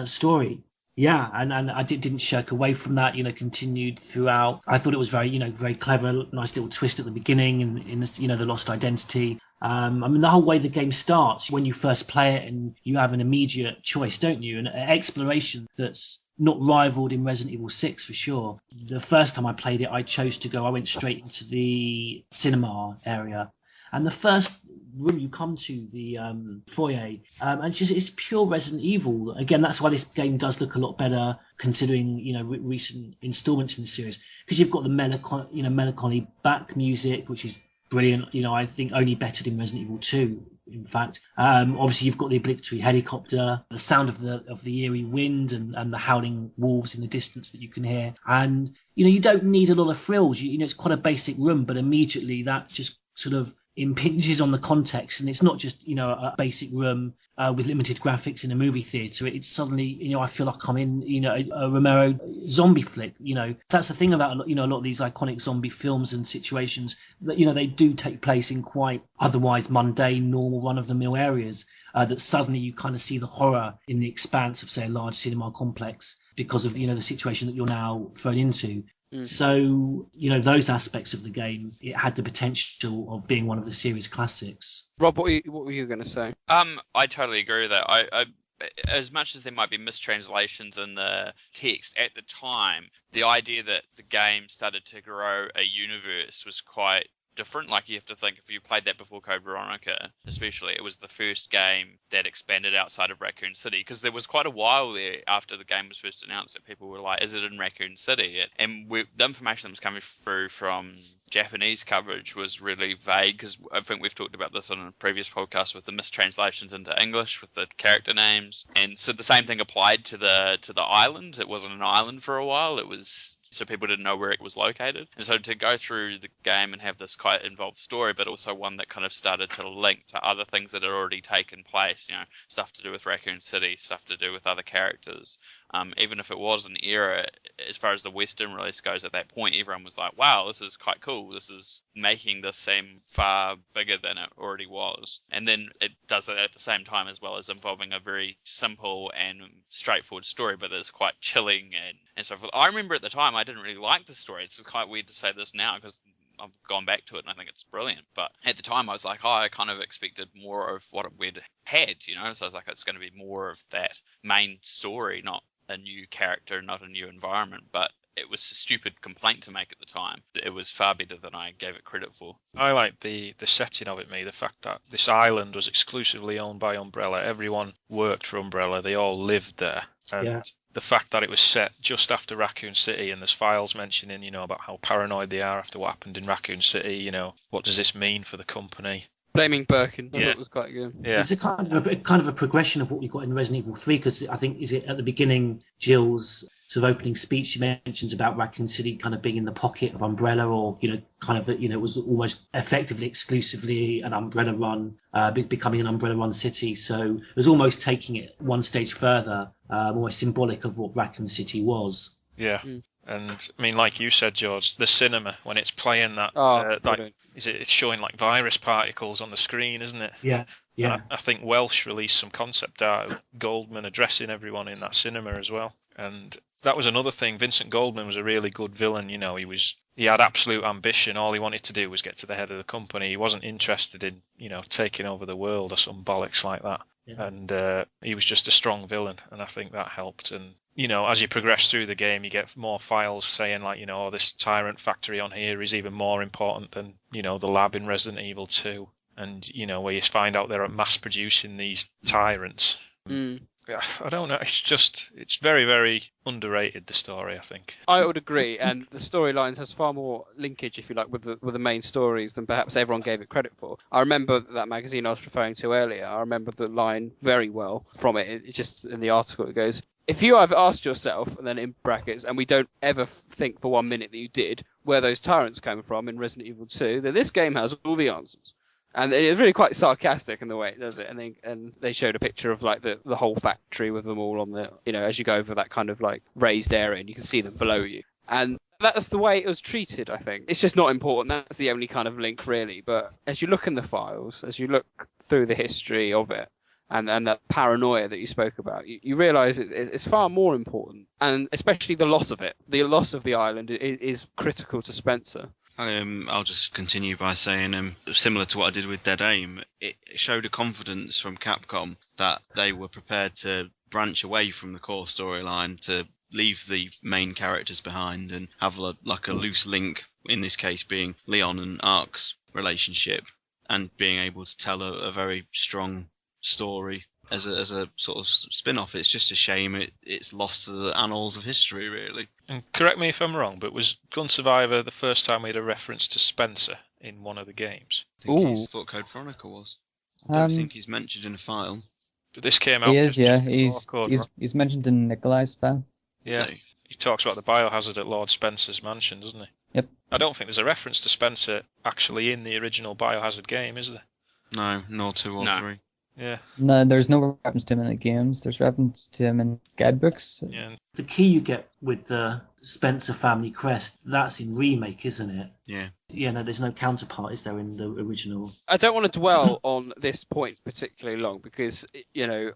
story. Yeah, and I didn't shirk away from that. Continued throughout. I thought it was very very clever, nice little twist at the beginning, and in this, the lost identity. The whole way the game starts when you first play it, and you have an immediate choice, don't you? And exploration that's not rivaled in Resident Evil 6 for sure. The first time I played it, I went straight into the cinema area. And the first room you come to, the foyer, and it's pure Resident Evil. Again, that's why this game does look a lot better considering recent installments in the series, because you've got the melancholy back music, which is brilliant. I think only bettered in Resident Evil 2. In fact, obviously you've got the obligatory helicopter, the sound of the eerie wind, and the howling wolves in the distance that you can hear. And you don't need a lot of frills. It's quite a basic room, but immediately that just sort of impinges on the context, and it's not just a basic room with limited graphics in a movie theater. It's suddenly I feel like I'm in a Romero zombie flick. That's the thing about a lot of these iconic zombie films and situations, that they do take place in quite otherwise mundane, normal, run-of-the-mill areas, that suddenly you kind of see the horror in the expanse of, say, a large cinema complex because of the situation that you're now thrown into. So, those aspects of the game, it had the potential of being one of the series classics. Rob, what were you going to say? I totally agree with that. I as much as there might be mistranslations in the text at the time, the idea that the game started to grow a universe was quite different. Like, you have to think, if you played that before Code Veronica, especially, it was the first game that expanded outside of Raccoon City, because there was quite a while there after the game was first announced that people were like, is it in Raccoon City? And the information that was coming through from Japanese coverage was really vague, because I think we've talked about this on a previous podcast with the mistranslations into English with the character names. And so the same thing applied to the island. It wasn't an island for a while. It was, so people didn't know where it was located. And so to go through the game and have this quite involved story, but also one that kind of started to link to other things that had already taken place, stuff to do with Raccoon City, stuff to do with other characters. Even if it was an era, as far as the Western release goes at that point, everyone was like, wow, this is quite cool. This is making this seem far bigger than it already was. And then it does it at the same time, as well as involving a very simple and straightforward story, but it's quite chilling and so forth. I remember at the time I didn't really like the story. It's quite weird to say this now, because I've gone back to it and I think it's brilliant. But at the time I was like, I kind of expected more of what we'd had, So I was like, it's going to be more of that main story, not a new character, not a new environment. But it was a stupid complaint to make at the time. It was far better than I gave it credit for. I like the setting of it, the fact that this island was exclusively owned by Umbrella. Everyone worked for Umbrella. They all lived there. And the fact that it was set just after Raccoon City, and there's files mentioning, about how paranoid they are after what happened in Raccoon City, what does this mean for the company? Blaming Birkin, I thought it was quite good. Yeah. It's a kind of a progression of what we got in Resident Evil 3, because I think, is it at the beginning, Jill's sort of opening speech, she mentions about Raccoon City kind of being in the pocket of Umbrella, or, kind of, it was almost effectively exclusively an Umbrella run, becoming an Umbrella run city. So it was almost taking it one stage further, more symbolic of what Raccoon City was. Yeah. And like you said, George, the cinema, when it's playing that, it's showing like virus particles on the screen, isn't it? Yeah. Yeah. I think Welsh released some concept art of Goldman addressing everyone in that cinema as well. And that was another thing. Vincent Goldman was a really good villain. He had absolute ambition. All he wanted to do was get to the head of the company. He wasn't interested in, taking over the world or some bollocks like that. Yeah. And he was just a strong villain, and I think that helped. And as you progress through the game, you get more files saying like, this Tyrant factory on here is even more important than, the lab in Resident Evil 2. And, where you find out they're mass producing these Tyrants. Yeah, I don't know. It's very, very underrated, the story, I think. I would agree, and the storylines has far more linkage, if you like, with the main stories than perhaps everyone gave it credit for. I remember that magazine I was referring to earlier. I remember the line very well from it. It's just in the article it goes, if you have asked yourself, and then in brackets, and we don't ever think for 1 minute that you did, where those tyrants came from in Resident Evil 2, then this game has all the answers. And it's really quite sarcastic in the way it does it. And they showed a picture of like the whole factory with them all on the, as you go over that kind of like raised area, and you can see them below you. And that's the way it was treated, I think. It's just not important. That's the only kind of link, really. But as you look in the files, as you look through the history of it, and that paranoia that you spoke about, you realise it's far more important, and especially the loss of it. The loss of the island is critical to Spencer. I'll just continue by saying, similar to what I did with Dead Aim, it showed a confidence from Capcom that they were prepared to branch away from the core storyline, to leave the main characters behind and have a loose link, in this case being Leon and Ark's relationship, and being able to tell a very strong story as a sort of spin-off. It's just a shame it's lost to the annals of history, really. And correct me if I'm wrong, but was Gun Survivor the first time we had a reference to Spencer in one of the games? I thought Code Veronica was. I don't think he's mentioned in a file. But this came out. He is, just yeah. before Code He's mentioned in Nikolai's file. Yeah. He talks about the biohazard at Lord Spencer's mansion, doesn't he? Yep. I don't think there's a reference to Spencer actually in the original Biohazard game, is there? No, nor 2 or 3. Yeah. No, there's no reference to him in the games. There's reference to him in guidebooks. Yeah. The key you get with the Spencer family crest, that's in remake, isn't it? Yeah. Yeah, no, there's no counterpart, is there, in the original? I don't want to dwell on this point particularly long because,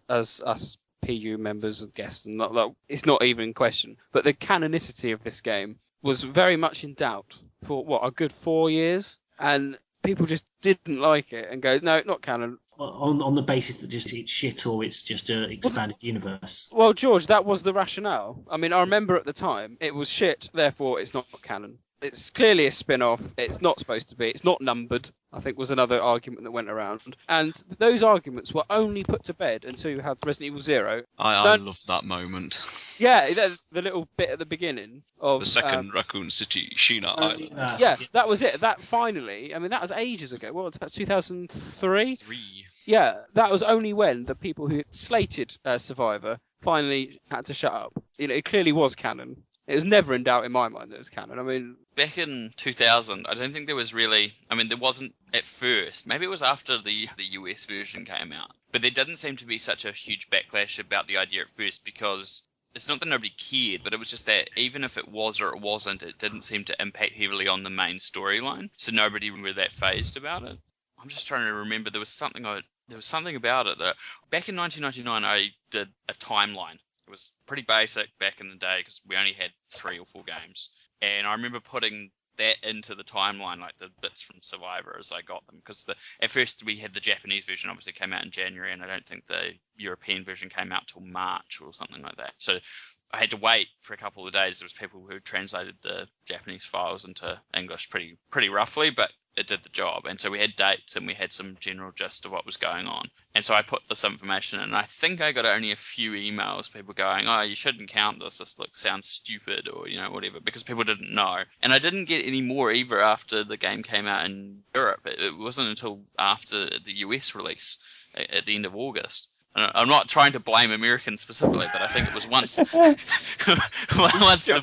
as us PU members and guests, and it's not even in question. But the canonicity of this game was very much in doubt for, a good 4 years? And people just didn't like it and go, no, not canon. On the basis that just it's shit or it's just an expanded universe. Well, George, that was the rationale. I mean, I remember at the time, it was shit, therefore it's not canon. It's clearly a spin-off. It's not supposed to be. It's not numbered, I think was another argument that went around. And those arguments were only put to bed until you had Resident Evil 0. I loved that moment. Yeah, that's the little bit at the beginning of the second Raccoon City, Sheena Island. Yeah, that was it. That finally, I mean, that was ages ago. What was that, 2003? 3. Yeah, that was only when the people who slated Survivor finally had to shut up. It clearly was canon. It was never in doubt in my mind that it was canon. I mean, back in 2000, I don't think there was really... I mean, there wasn't at first. Maybe it was after the US version came out. But there didn't seem to be such a huge backlash about the idea at first because it's not that nobody cared, but it was just that even if it was or it wasn't, it didn't seem to impact heavily on the main storyline. So nobody were that phased about it. I'm just trying to remember. There was something about it that... Back in 1999, I did a timeline. It was pretty basic back in the day because we only had 3 or 4 games. And I remember putting that into the timeline, like the bits from Survivor as I got them. Because at first we had the Japanese version, obviously came out in January, and I don't think the European version came out till March or something like that. So I had to wait for a couple of days. There was people who translated the Japanese files into English pretty roughly, but it did the job. And so we had dates and we had some general gist of what was going on. And so I put this information in, and I think I got only a few emails, people going, oh, you shouldn't count this sounds stupid, or, whatever, because people didn't know. And I didn't get any more either after the game came out in Europe. It wasn't until after the US release at the end of August. I'm not trying to blame Americans specifically, but I think it was once the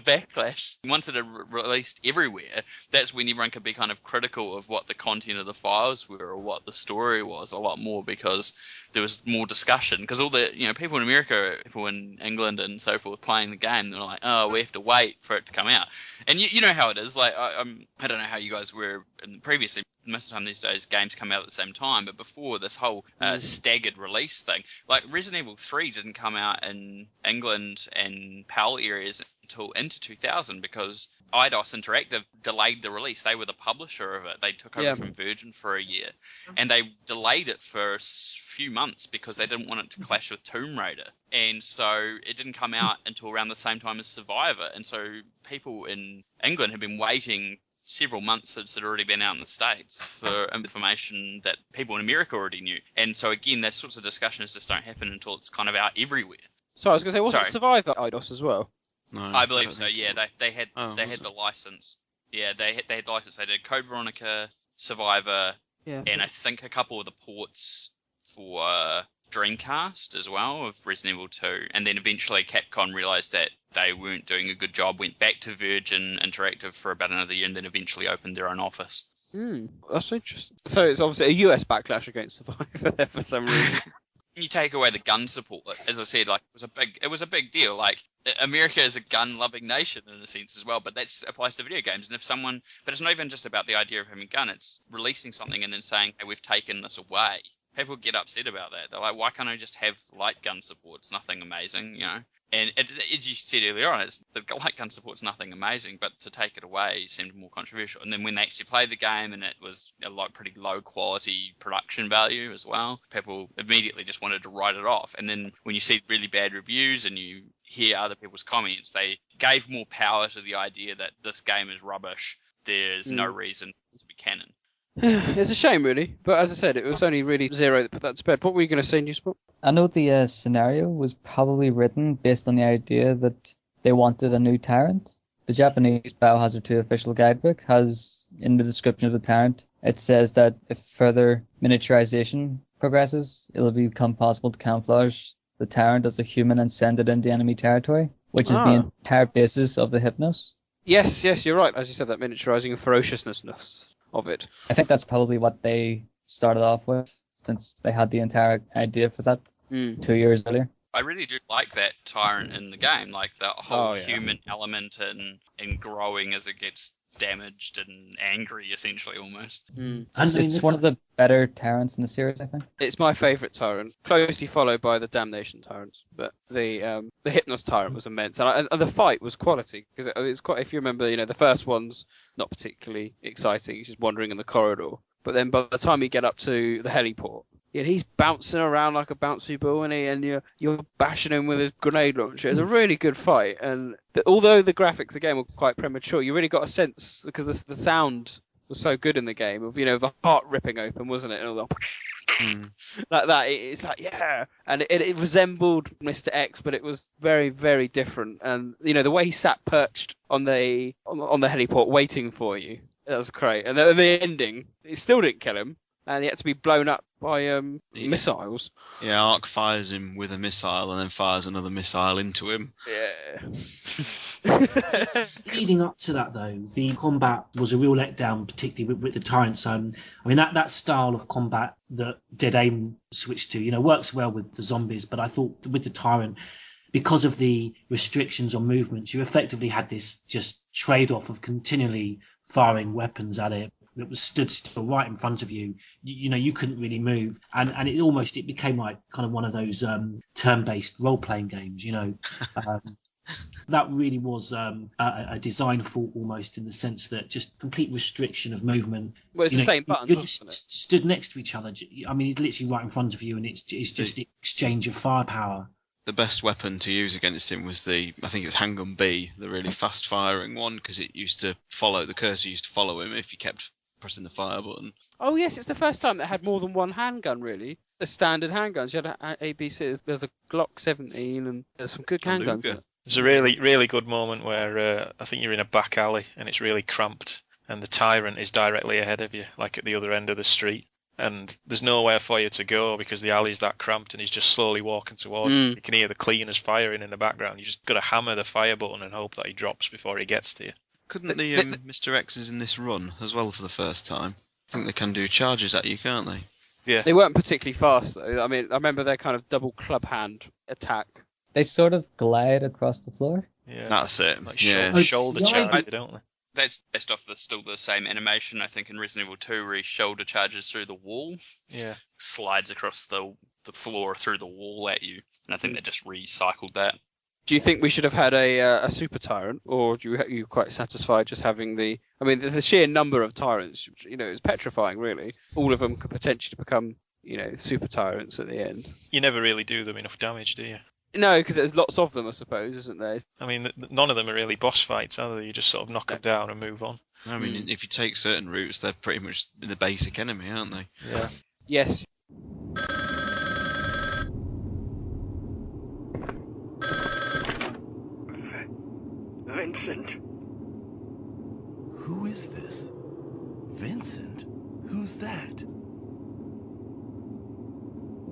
backlash, once it had released everywhere, that's when everyone could be kind of critical of what the content of the files were or what the story was a lot more, because there was more discussion. Because all the people in America, people in England and so forth playing the game, they're like, oh, we have to wait for it to come out. And you know how it is. Like I don't know how you guys were previously. Most of the time these days games come out at the same time, but before this whole staggered release thing, like Resident Evil 3 didn't come out in England and PAL areas until into 2000 because Eidos Interactive delayed the release. They were the publisher of it. They took over from Virgin for a year, and they delayed it for a few months because they didn't want it to clash with Tomb Raider. And so it didn't come out until around the same time as Survivor. And so people in England have been waiting several months since it had already been out in the States for information that people in America already knew. And so again, those sorts of discussions just don't happen until it's kind of out everywhere. So I was going to say, wasn't Survivor Eidos as well? No, I believe so. Yeah, they had the license. Yeah, they had the license. They did Code Veronica, Survivor, and I think a couple of the ports for Dreamcast as well of Resident Evil 2. And then eventually Capcom realized that they weren't doing a good job, went back to Virgin Interactive for about another year, and then eventually opened their own office. That's interesting. So it's obviously a US backlash against Survivor there for some reason. You take away the gun support, as I said, like it was a big deal. Like America is a gun-loving nation in a sense as well, but that applies to video games. And but it's not even just about the idea of having a gun. It's releasing something and then saying, "Hey, we've taken this away." people get upset about that. They're like, why can't I just have light gun support? It's nothing amazing, you know. And as you said earlier on, the light gun support's nothing amazing, but to take it away seemed more controversial. And then when they actually played the game and it was a pretty low quality production value as well, people immediately just wanted to write it off. And then when you see really bad reviews and you hear other people's comments, they gave more power to the idea that this game is rubbish. There's no reason to be canon. It's a shame, really. But as I said, it was only really Zero that put that to bed. What were you going to say, Newspot? I know the scenario was probably written based on the idea that they wanted a new tyrant. The Japanese Biohazard 2 official guidebook has, in the description of the tyrant, it says that if further miniaturization progresses, it'll become possible to camouflage the tyrant as a human and send it into enemy territory, which is the entire basis of the Hypnos. Yes, you're right. As you said, that miniaturizing and ferociousness of it. I think that's probably what they started off with, since they had the entire idea for that 2 years earlier. I really do like that tyrant in the game, like the whole human element and growing as it gets damaged and angry, essentially, almost. It's one of the better tyrants in the series, I think. It's my favourite tyrant, closely followed by the Damnation tyrants. But the Hypnos tyrant was immense, and the fight was quality, because it's quite. If you remember, the first one's not particularly exciting. He's just wandering in the corridor, but then by the time you get up to the heliport, he's bouncing around like a bouncy ball, and you're bashing him with his grenade launcher. It's a really good fight, and although the graphics again were quite premature, you really got a sense, because the sound was so good in the game of the heart ripping open, wasn't it? And all the like that. It's like and it resembled Mr. X, but it was very, very different. And the way he sat perched on the heliport waiting for you, that was great. And the ending, it still didn't kill him. And he had to be blown up by missiles. Yeah, Ark fires him with a missile and then fires another missile into him. Yeah. Leading up to that, though, the combat was a real letdown, particularly with the Tyrants. That style of combat that Dead Aim switched to, works well with the zombies. But I thought with the Tyrant, because of the restrictions on movements, you effectively had this just trade-off of continually firing weapons at it. That was stood still right in front of you. You couldn't really move, and it became like kind of one of those turn-based role-playing games. That really was a design fault almost, in the sense that just complete restriction of movement. Well, it's the same buttons, you're just stood next to each other. I mean, it's literally right in front of you, and it's just the exchange of firepower. The best weapon to use against him was I think it was Handgun B, the really fast-firing one, because it used to follow, the cursor used to follow him if you kept pressing the fire button. Oh yes, it's the first time that had more than one handgun, really. The standard handguns. You had an ABC, there's a Glock 17, and there's some good handguns. There's a really, really good moment where I think you're in a back alley and it's really cramped, and the tyrant is directly ahead of you, like at the other end of the street. And there's nowhere for you to go because the alley's that cramped, and he's just slowly walking towards you. You can hear the cleaners firing in the background. You just got to hammer the fire button and hope that he drops before he gets to you. Couldn't the Mr. X's in this run as well for the first time? I think they can do charges at you, can't they? Yeah. They weren't particularly fast, though. I mean, I remember their kind of double club hand attack. They sort of glide across the floor. Yeah. That's it. Like shoulder charge, don't they? That's based off still the same animation, I think, in Resident Evil 2, where he shoulder charges through the wall. Yeah. Slides across the floor through the wall at you. And I think they just recycled that. Do you think we should have had a super tyrant, or are you quite satisfied just having the sheer number of tyrants? It's petrifying, really. All of them could potentially become, super tyrants at the end. You never really do them enough damage, do you? No, because there's lots of them, I suppose, isn't there? I mean, none of them are really boss fights, are they? You just sort of knock them down and move on. I mean, if you take certain routes, they're pretty much the basic enemy, aren't they? Yeah. Yes. Vincent. Who is this? Vincent? Who's that?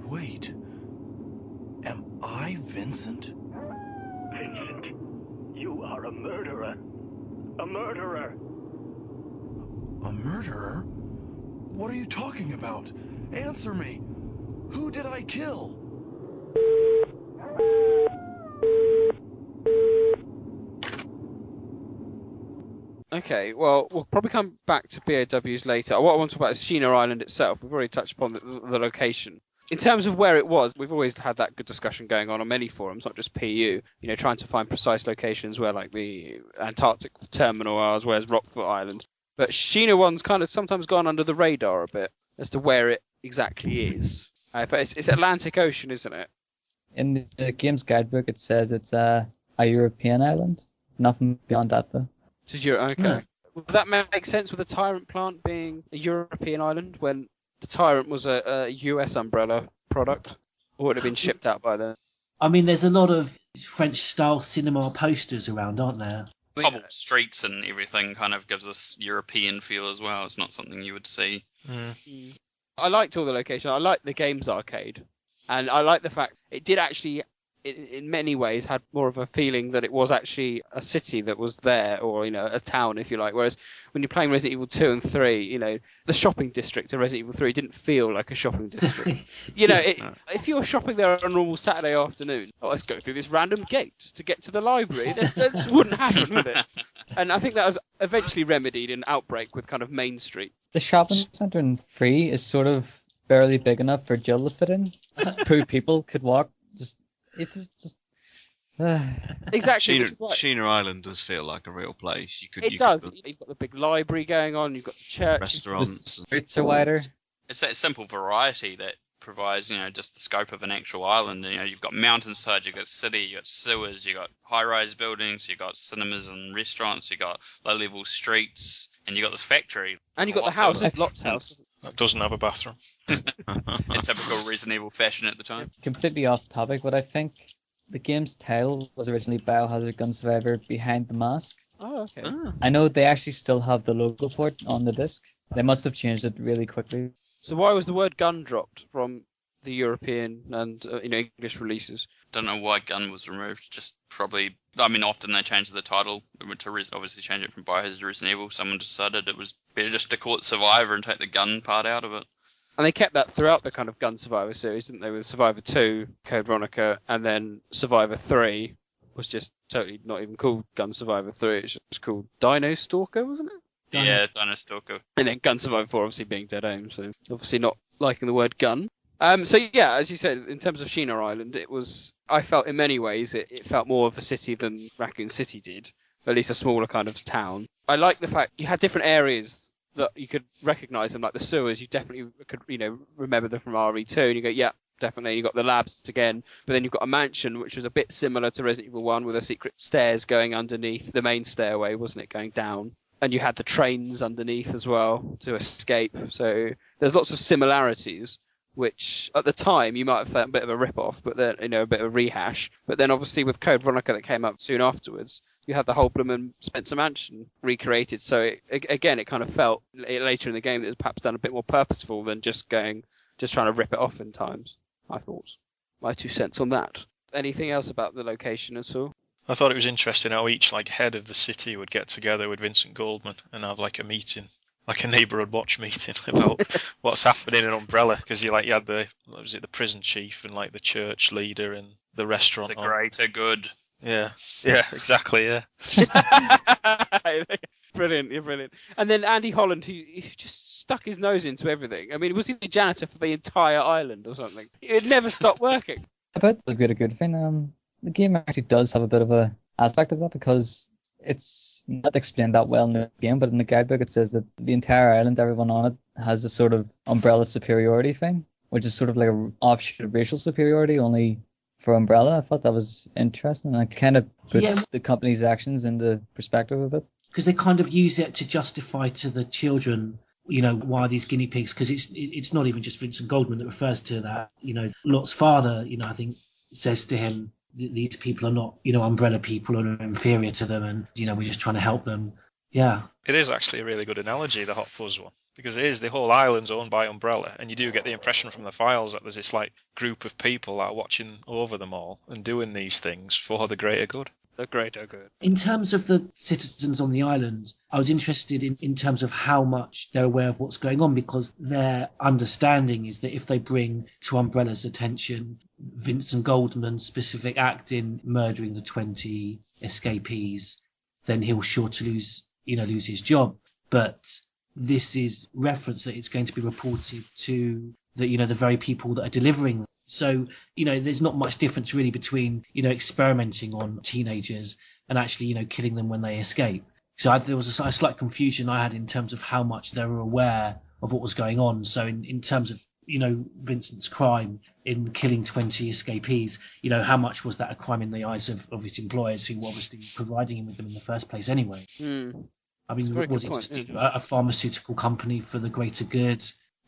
Wait. Am I Vincent? Vincent, you are a murderer. A murderer. A murderer? What are you talking about? Answer me. Who did I kill? Okay, well, we'll probably come back to BOWs later. What I want to talk about is Sheena Island itself. We've already touched upon the location. In terms of where it was, we've always had that good discussion going on many forums, not just PU, trying to find precise locations where, like, the Antarctic terminal is, where's Rockfoot Island. But Sheena 1's kind of sometimes gone under the radar a bit as to where it exactly is. It's Atlantic Ocean, isn't it? In the game's guidebook, it says it's a European island. Nothing beyond that, though. Okay. Yeah. Would that make sense with the Tyrant plant being a European island when the Tyrant was a US umbrella product? Or would it have been shipped out by then? I mean, there's a lot of French-style cinema posters around, aren't there? Cobbled streets and everything kind of gives us European feel as well. It's not something you would see. I liked all the locations. I liked the games arcade. And I like the fact it did actually, in many ways, had more of a feeling that it was actually a city that was there, or, a town, if you like. Whereas when you're playing Resident Evil 2 and 3, the shopping district of Resident Evil 3 didn't feel like a shopping district. If you were shopping there on a normal Saturday afternoon, let's go through this random gate to get to the library. That just wouldn't happen, would it? And I think that was eventually remedied in Outbreak with kind of Main Street. The shopping centre in 3 is sort of barely big enough for Jill to fit in. 2 people could walk. Exactly. Sheena Island does feel like a real place. It does. You've got the big library going on. You've got the church. Restaurants. The streets are wider. It's that simple variety that provides, just the scope of an actual island. You've got mountainside, you've got city, you've got sewers, you've got high-rise buildings, you've got cinemas and restaurants, you've got low-level streets, and you've got this factory. And you've got the house, Lot's house. That doesn't have a bathroom. In typical Resident Evil fashion at the time. Completely off topic, but I think the game's title was originally Biohazard Gun Survivor Behind the Mask. Oh, okay. I know they actually still have the logo port on the disc. They must have changed it really quickly. So why was the word gun dropped from the European and English releases? Don't know why gun was removed. Just probably, often they change the title to obviously change it from Biohazard to Resident Evil. Someone decided it was better just to call it Survivor and take the gun part out of it. And they kept that throughout the kind of Gun Survivor series, didn't they? With Survivor 2, Code Veronica, and then Survivor 3 was just totally not even called Gun Survivor 3. It's just called Dino Stalker, wasn't it? Yeah, Dino Stalker. And then Gun Survivor 4 obviously being Dead Aim, so obviously not liking the word gun. So yeah, as you said, in terms of Sheena Island, I felt in many ways it felt more of a city than Raccoon City did, at least a smaller kind of town. I like the fact you had different areas that you could recognise them, like the sewers. You definitely could, remember them from RE2, and you go, yeah, definitely. You got the labs again, but then you've got a mansion which was a bit similar to Resident Evil 1 with a secret stairs going underneath the main stairway, wasn't it, going down? And you had the trains underneath as well to escape. So there's lots of similarities, which at the time you might have felt a bit of a rip-off, but then, a bit of a rehash. But then obviously with Code Veronica that came up soon afterwards, you had the whole bloomin' Spencer Mansion recreated. So it kind of felt later in the game that it was perhaps done a bit more purposeful than just trying to rip it off in times. I thought. My 2 cents on that. Anything else about the location at all? I thought it was interesting how each head of the city would get together with Vincent Goldman and have a meeting, like a neighbourhood watch meeting about what's happening in Umbrella, because you had the prison chief and the church leader and the restaurant. The greater good. Yeah, exactly, yeah. Brilliant, you're brilliant. And then Andy Holland, he just stuck his nose into everything. I mean, was he the janitor for the entire island or something? It never stopped working. About the greater good thing, the game actually does have a bit of a aspect of that, because it's not explained that well in the game, but in the guidebook it says that the entire island, everyone on it, has a sort of umbrella superiority thing, which is sort of like an offshoot of racial superiority, only for Umbrella. I thought that was interesting, and it kind of puts the company's actions into perspective a bit. Because they kind of use it to justify to the children, why these guinea pigs, because it's not even just Vincent Goldman that refers to that. Lot's father, I think, says to him, these people are not, Umbrella people are inferior to them, and, we're just trying to help them. Yeah. It is actually a really good analogy, the Hot Fuzz one, because it is, the whole island's owned by Umbrella, and you do get the impression from the files that there's this group of people that are watching over them all and doing these things for the greater good. The greater good. In terms of the citizens on the island, I was interested in terms of how much they're aware of what's going on, because their understanding is that if they bring to Umbrella's attention Vincent Goldman's specific act in murdering the 20 escapees, then he'll sure to lose lose his job. But this is reference that it's going to be reported to the very people that are delivering. So, there's not much difference really between, experimenting on teenagers and actually, killing them when they escape. So there was a slight confusion I had in terms of how much they were aware of what was going on. So in terms of, Vincent's crime in killing 20 escapees, how much was that a crime in the eyes of his employers who were obviously providing him with them in the first place anyway? I mean, was it just a pharmaceutical company for the greater good?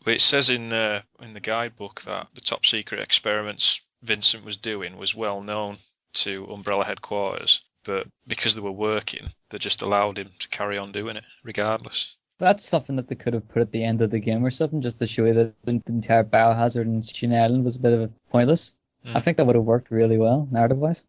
Well, it says in the guidebook that the top secret experiments Vincent was doing was well known to Umbrella headquarters, but because they were working, they just allowed him to carry on doing it regardless. That's something that they could have put at the end of the game or something, just to show you that the entire biohazard in Sheen Island was a bit of pointless. I think that would have worked really well, narrative-wise.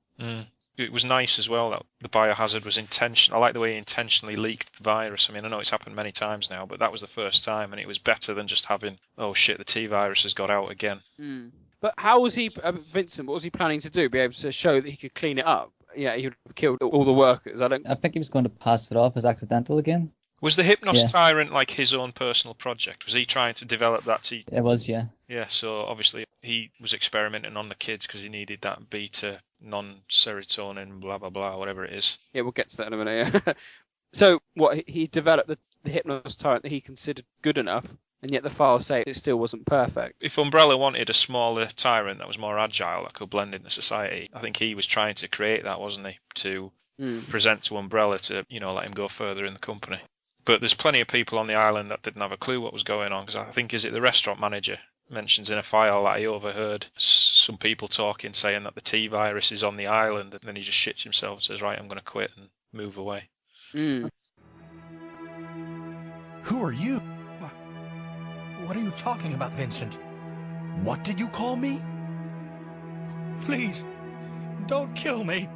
It was nice as well that the biohazard was intentional. I like the way he intentionally leaked the virus. I mean, I know it's happened many times now, but that was the first time, and it was better than just having, oh shit, the T-virus has got out again. But how was he, Vincent, what was he planning to do? Be able to show that he could clean it up? Yeah, he would have killed all the workers. I think he was going to pass it off as accidental again. Was the Hypnos Tyrant like his own personal project? Was he trying to develop that? It was, yeah. Yeah, so obviously he was experimenting on the kids because he needed that beta non-serotonin, blah, blah, blah, whatever it is. Yeah, we'll get to that in a minute. Yeah. So, he developed the Hypnos Tyrant that he considered good enough, and yet the files say it still wasn't perfect. If Umbrella wanted a smaller Tyrant that was more agile, that could blend into society, I think he was trying to create that, wasn't he? To present to Umbrella to, let him go further in the company. But there's plenty of people on the island that didn't have a clue what was going on, because I think, is it the restaurant manager mentions in a file that he overheard some people talking, saying that the T-virus is on the island, and then he just shits himself and says, right, I'm going to quit and move away. Who are you? What are you talking about, Vincent? What did you call me? Please, don't kill me.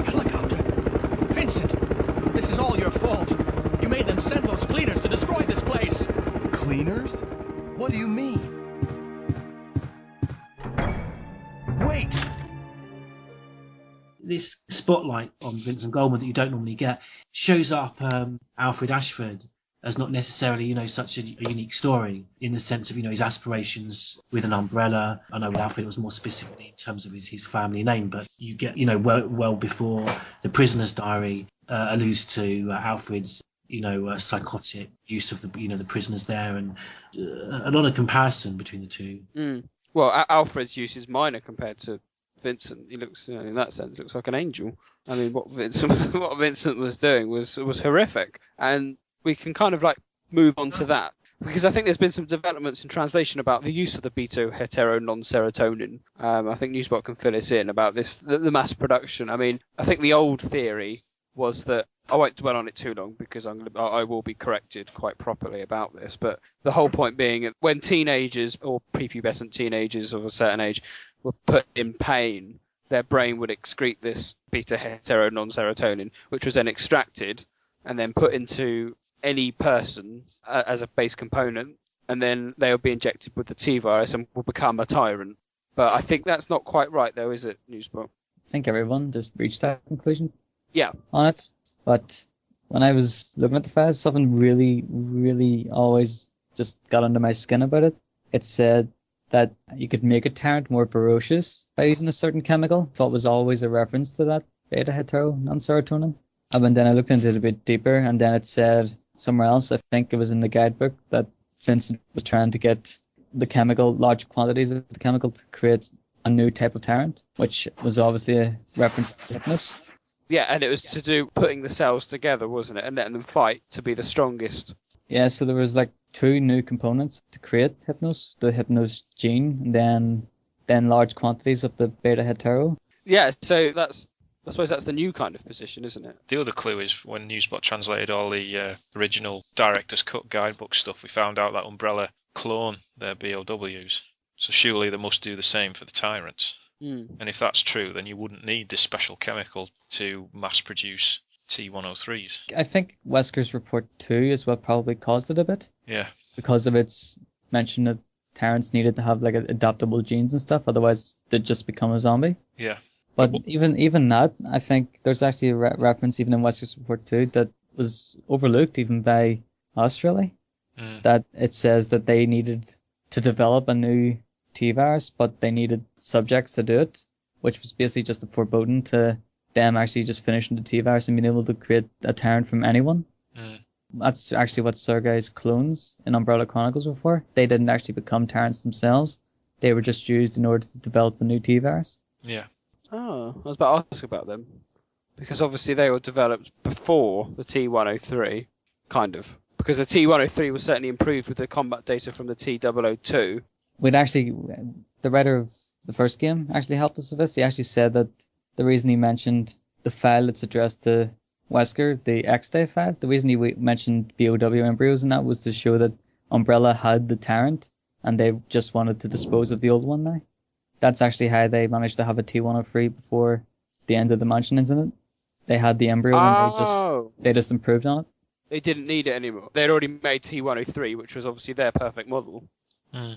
Helicopter. Vincent, this is all your fault. You made them send those cleaners to destroy this place. Cleaners? What do you mean? Wait! This spotlight on Vincent Goldman that you don't normally get shows up Alfred Ashford as not necessarily, such a unique story in the sense of, his aspirations with an umbrella. I know with Alfred it was more specifically in terms of his family name, but you get, well before the Prisoner's Diary alludes to Alfred's, psychotic use of the prisoners there, and a lot of comparison between the two. Well, Alfred's use is minor compared to Vincent. He looks, in that sense, looks like an angel. I mean, what Vincent was doing was horrific, and we can kind of move on to that, because I think there's been some developments in translation about the use of the beta-heteronon-serotonin. I think Newsbot can fill us in about this, the mass production. I mean, I think the old theory was that, I won't dwell on it too long because I will be corrected quite properly about this, but the whole point being that when teenagers or prepubescent teenagers of a certain age were put in pain, their brain would excrete this beta-heteronon-serotonin, which was then extracted and then put into any person as a base component, and then they'll be injected with the T-virus and will become a tyrant. But I think that's not quite right, though, is it, Newsbot? I think everyone just reached that conclusion. Yeah. On it. But when I was looking at the files, something really, really always just got under my skin about it. It said that you could make a tyrant more ferocious by using a certain chemical. Thought was always a reference to that beta-heteronon-serotonin. And then I looked into it a bit deeper, and then it said somewhere else, I think it was in the guidebook, that Vincent was trying to get the chemical, large quantities of the chemical, to create a new type of tyrant, which was obviously a reference to Hypnos. Yeah, and it was to do putting the cells together, wasn't it, and letting them fight to be the strongest. Yeah, so there was 2 new components to create Hypnos, the Hypnos gene, and then large quantities of the beta-hetero. Yeah, so I suppose that's the new kind of position, isn't it? The other clue is when Newsbot translated all the original Director's Cut guidebook stuff, we found out that Umbrella clone their BOWs. So surely they must do the same for the Tyrants. And if that's true, then you wouldn't need this special chemical to mass produce T-103s. I think Wesker's report 2 is what probably caused it a bit. Yeah. Because of its mention that Tyrants needed to have adaptable genes and stuff, otherwise they'd just become a zombie. Yeah. But even that, I think there's actually a reference even in Wesker's report too that was overlooked even by us really. That it says that they needed to develop a new T-virus, but they needed subjects to do it, which was basically just a foreboding to them actually just finishing the T-virus and being able to create a Tyrant from anyone. That's actually what Sergei's clones in Umbrella Chronicles were for. They didn't actually become Tyrants themselves. They were just used in order to develop the new T-virus. Yeah. Oh, I was about to ask about them. Because obviously they were developed before the T-103, kind of. Because the T-103 was certainly improved with the combat data from the T-002. The writer of the first game actually helped us with this. He actually said that the reason he mentioned the file that's addressed to Wesker, the X-Day file, the reason he mentioned BOW embryos and that was to show that Umbrella had the Tyrant and they just wanted to dispose of the old one now. That's actually how they managed to have a T-103 before the end of the Mansion incident. They had the embryo and they just improved on it. They didn't need it anymore. They'd already made T-103, which was obviously their perfect model.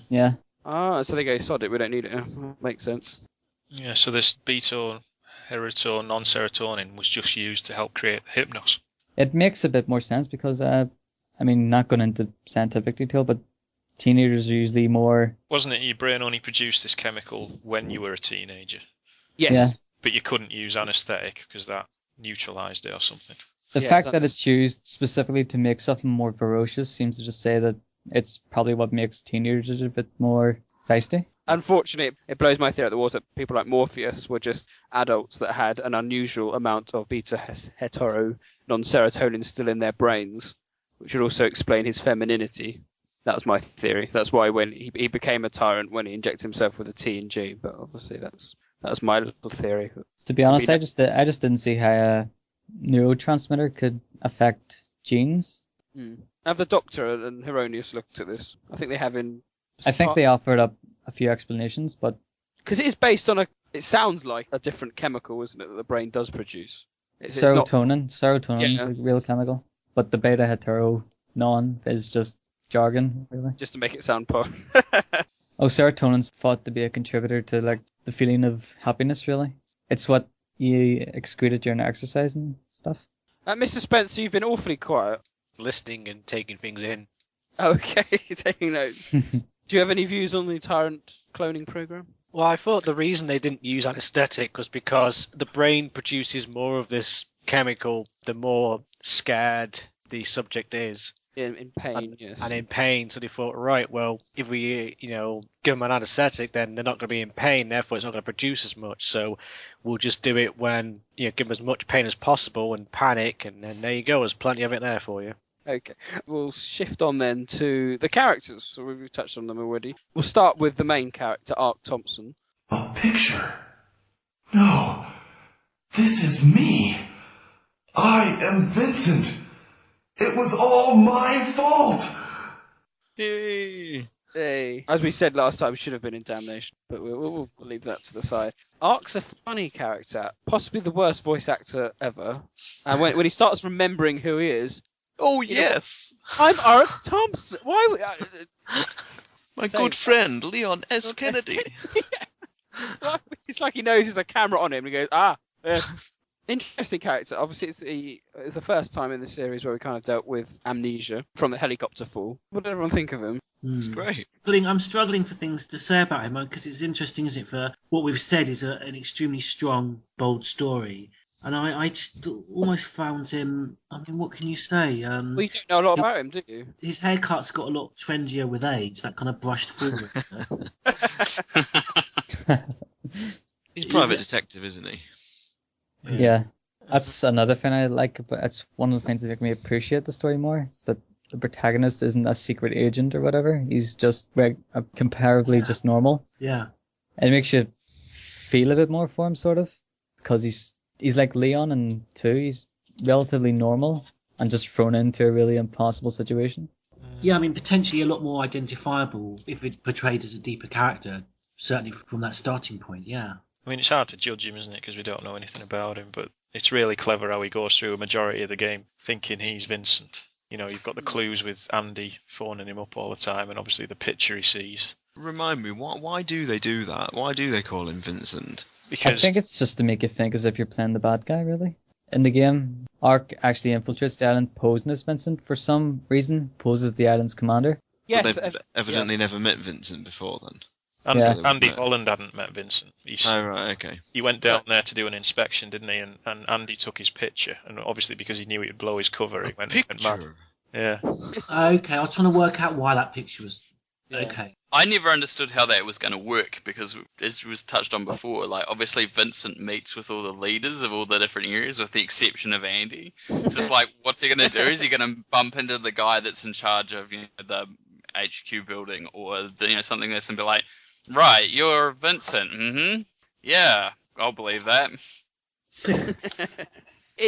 Yeah. So they go, sod it, we don't need it. Makes sense. Yeah, so this beta Heritor non-serotonin was just used to help create Hypnos. It makes a bit more sense because, not going into scientific detail, but teenagers are usually more... Wasn't it your brain only produced this chemical when you were a teenager? Yes. Yeah. But you couldn't use anaesthetic because that neutralised it or something. The fact that it's used specifically to make something more ferocious seems to just say that it's probably what makes teenagers a bit more feisty. Unfortunately, it blows my theory out the water. People like Morpheus were just adults that had an unusual amount of beta-hetero non-serotonin still in their brains, which would also explain his femininity. That was my theory. That's why when he became a tyrant when he injected himself with a T and G. But obviously that was my little theory. To be honest, I just didn't see how a neurotransmitter could affect genes. Have the Doctor and Hieronymus looked at this? I think they have in... I think they offered up a few explanations, but... Because it is based on it sounds like a different chemical, isn't it, that the brain does produce? Serotonin is a real chemical, but the beta-hetero non is just jargon, really. Just to make it sound poor. Serotonin's thought to be a contributor to like the feeling of happiness, really. It's what you excreted during exercise and stuff. Mr. Spencer, you've been awfully quiet. Listening and taking things in. Okay, taking notes. Do you have any views on the Tyrant cloning program? Well, I thought the reason they didn't use anesthetic was because the brain produces more of this chemical the more scared the subject is. In pain, yes. And in pain, so they thought, right, well, if we, give them an anesthetic, then they're not going to be in pain, therefore it's not going to produce as much, so we'll just do it when, give them as much pain as possible and panic, and then there you go, there's plenty of it there for you. Okay, we'll shift on then to the characters, so we've touched on them already. We'll start with the main character, Ark Thompson. A picture? No, this is me. I am Vincent. It was all my fault! Hey. As we said last time, we should have been in Damnation, but we'll leave that to the side. Ark's a funny character, possibly the worst voice actor ever. And when he starts remembering who he is... Oh, yes! I'm Ark Thompson! Why... My good friend, Leon S. Kennedy. It's like he knows there's a camera on him, and he goes, Interesting character. Obviously, it's the first time in the series where we kind of dealt with amnesia from the helicopter fall. What did everyone think of him? It's great. I'm struggling for things to say about him because it's interesting, isn't it? For what we've said is an extremely strong, bold story. And I just almost found him... I mean, what can you say? Well, you don't know a lot about him, do you? His haircut's got a lot trendier with age, that kind of brushed forward. He's a private detective, isn't he? Yeah, that's another thing I like, but it's one of the things that make me appreciate the story more. It's that the protagonist isn't a secret agent or whatever. He's just comparably just normal. Yeah. It makes you feel a bit more for him, sort of, because he's like Leon in 2. He's relatively normal and just thrown into a really impossible situation. Yeah, I mean, potentially a lot more identifiable if it portrayed as a deeper character, certainly from that starting point, yeah. I mean, it's hard to judge him, isn't it, because we don't know anything about him, but it's really clever how he goes through a majority of the game thinking he's Vincent. You've got the clues with Andy phoning him up all the time, and obviously the picture he sees. Remind me, why do they do that? Why do they call him Vincent? I think it's just to make you think as if you're playing the bad guy, really. In the game, Ark actually infiltrates the island posing as Vincent. For some reason, poses the island's commander. Yes, but they've evidently never met Vincent before then. Andy Holland hadn't met Vincent. Right, okay. He went down there to do an inspection, didn't he? And Andy took his picture, and obviously because he knew he would blow his cover, he went mad. Yeah. Okay, I was trying to work out why that picture was. Yeah. Okay. I never understood how that was going to work because, as was touched on before, like obviously Vincent meets with all the leaders of all the different areas, with the exception of Andy. So it's like, what's he going to do? Is he going to bump into the guy that's in charge of the HQ building, or something that's going to be like, right, you're Vincent. Mm-hmm. Yeah, I'll believe that.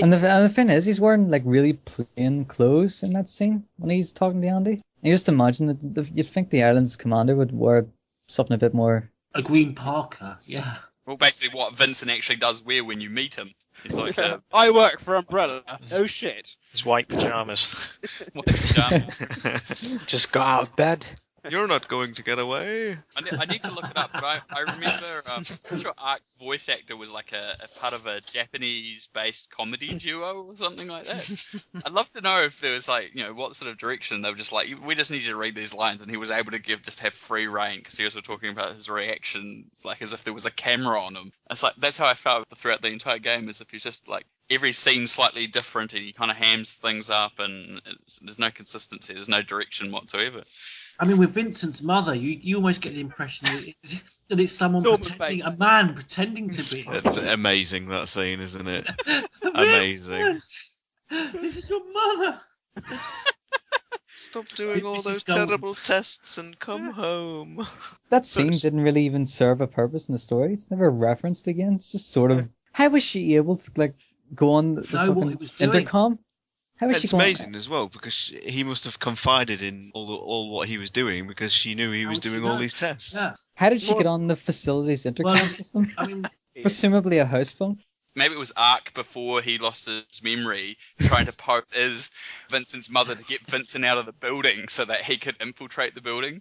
And the thing is, he's wearing like really plain clothes in that scene when he's talking to Andy. And you just imagine that you'd think the island's commander would wear something a bit more. A green parka, yeah. Well, basically, what Vincent actually does wear when you meet him. It's like I work for Umbrella. Oh shit. His white pajamas. White pajamas. Just got out of bed. You're not going to get away. I need to look it up, but I remember, I'm pretty sure Ark's voice actor was like a part of a Japanese-based comedy duo or something like that. I'd love to know if there was like, what sort of direction they were just like, we just need you to read these lines, and he was able to have free reign, because he was talking about his reaction, like as if there was a camera on him. It's like, that's how I felt throughout the entire game, as if he's just like, every scene's slightly different, and he kind of hams things up, and there's no consistency, there's no direction whatsoever. I mean, with Vincent's mother, you almost get the impression that it's someone pretending, a man pretending to be. It's amazing, that scene, isn't it? Amazing. This is your mother. Stop doing all those terrible tests and come home. That scene didn't really even serve a purpose in the story. It's never referenced again. It's just sort of, how was she able to go on the fucking intercom? It's amazing as well, because he must have confided in all what he was doing, because she knew he was doing all these tests. Yeah. How did she get on the facility's intercom system? I mean, presumably a house phone. Maybe it was Ark before he lost his memory, trying to pose as Vincent's mother to get Vincent out of the building so that he could infiltrate the building.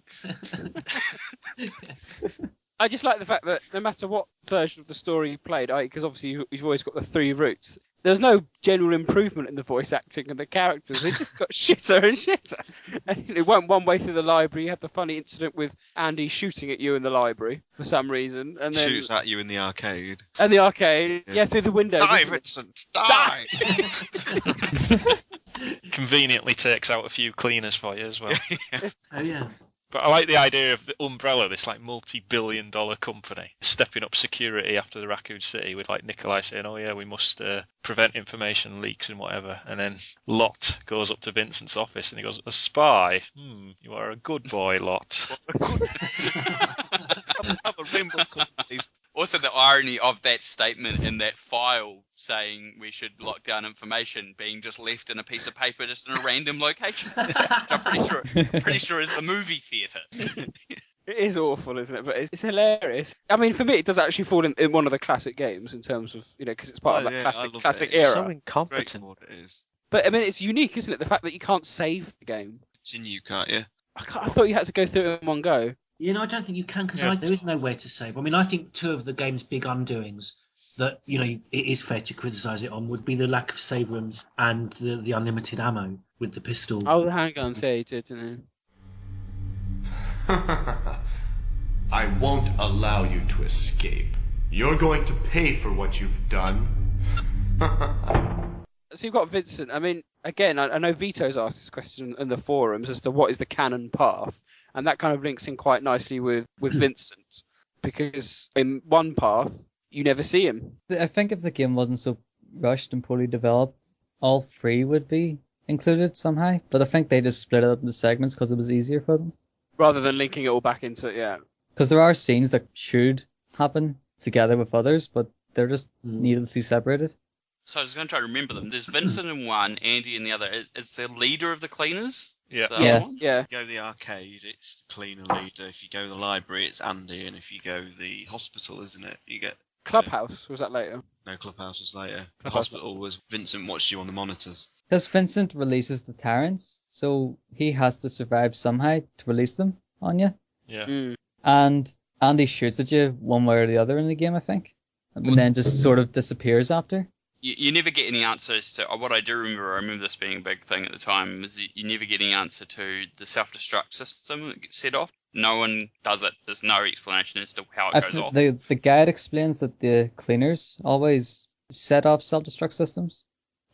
I just like the fact that no matter what version of the story you played, because obviously you've always got the three routes, there was no general improvement in the voice acting and the characters. They just got shitter and shitter. And it went one way through the library. You had the funny incident with Andy shooting at you in the library for some reason. And then shoots at you in the arcade. And the arcade, yeah, through the window. Die, Vincent, die! Conveniently takes out a few cleaners for you as well. Oh, yeah. But I like the idea of the Umbrella, this like multi-billion-dollar company, stepping up security after the Raccoon City with like Nikolai saying, "Oh yeah, we must prevent information leaks and whatever." And then Lot goes up to Vincent's office and he goes, "A spy? You are a good boy, Lot." Also, the irony of that statement in that file saying we should lock down information being just left in a piece of paper just in a random location, which I'm pretty sure is the movie theatre. It is awful, isn't it? But it's hilarious. I mean, for me, it does actually fall in one of the classic games in terms of, because it's part of that classic era. So incompetent. It is. But I mean, it's unique, isn't it? The fact that you can't save the game. Continue, can't you? I thought you had to go through it in one go. I don't think you can, because there is nowhere to save. I mean, I think two of the game's big undoings that, it is fair to criticise it on would be the lack of save rooms and the unlimited ammo with the pistol. Oh, the handguns, yeah, you did, didn't you? I won't allow you to escape. You're going to pay for what you've done. So you've got Vincent. I mean, again, I know Vito's asked this question in the forums as to what is the canon path. And that kind of links in quite nicely with Vincent, because in one path, you never see him. I think if the game wasn't so rushed and poorly developed, all three would be included somehow. But I think they just split it up into segments because it was easier for them. Rather than linking it all back into it, yeah. Because there are scenes that should happen together with others, but they're just needlessly separated. So I was going to try to remember them. There's Vincent in one, Andy in the other. Is the leader of the cleaners? Yeah. Yes. Yeah. If you go the arcade, it's the cleaner leader. If you go the library, it's Andy. And if you go the hospital, isn't it? You get... Clubhouse, was that later? No, Clubhouse was later. The hospital was Vincent watched you on the monitors. Because Vincent releases the tyrants, so he has to survive somehow to release them on you. Yeah. And Andy shoots at you one way or the other in the game, I think, and then just sort of disappears after. You never get any answers to what I remember this being a big thing at the time, is you never get any answer to the self-destruct system that gets set off. No one does it. There's no explanation as to how it goes off. The guide explains that the cleaners always set off self-destruct systems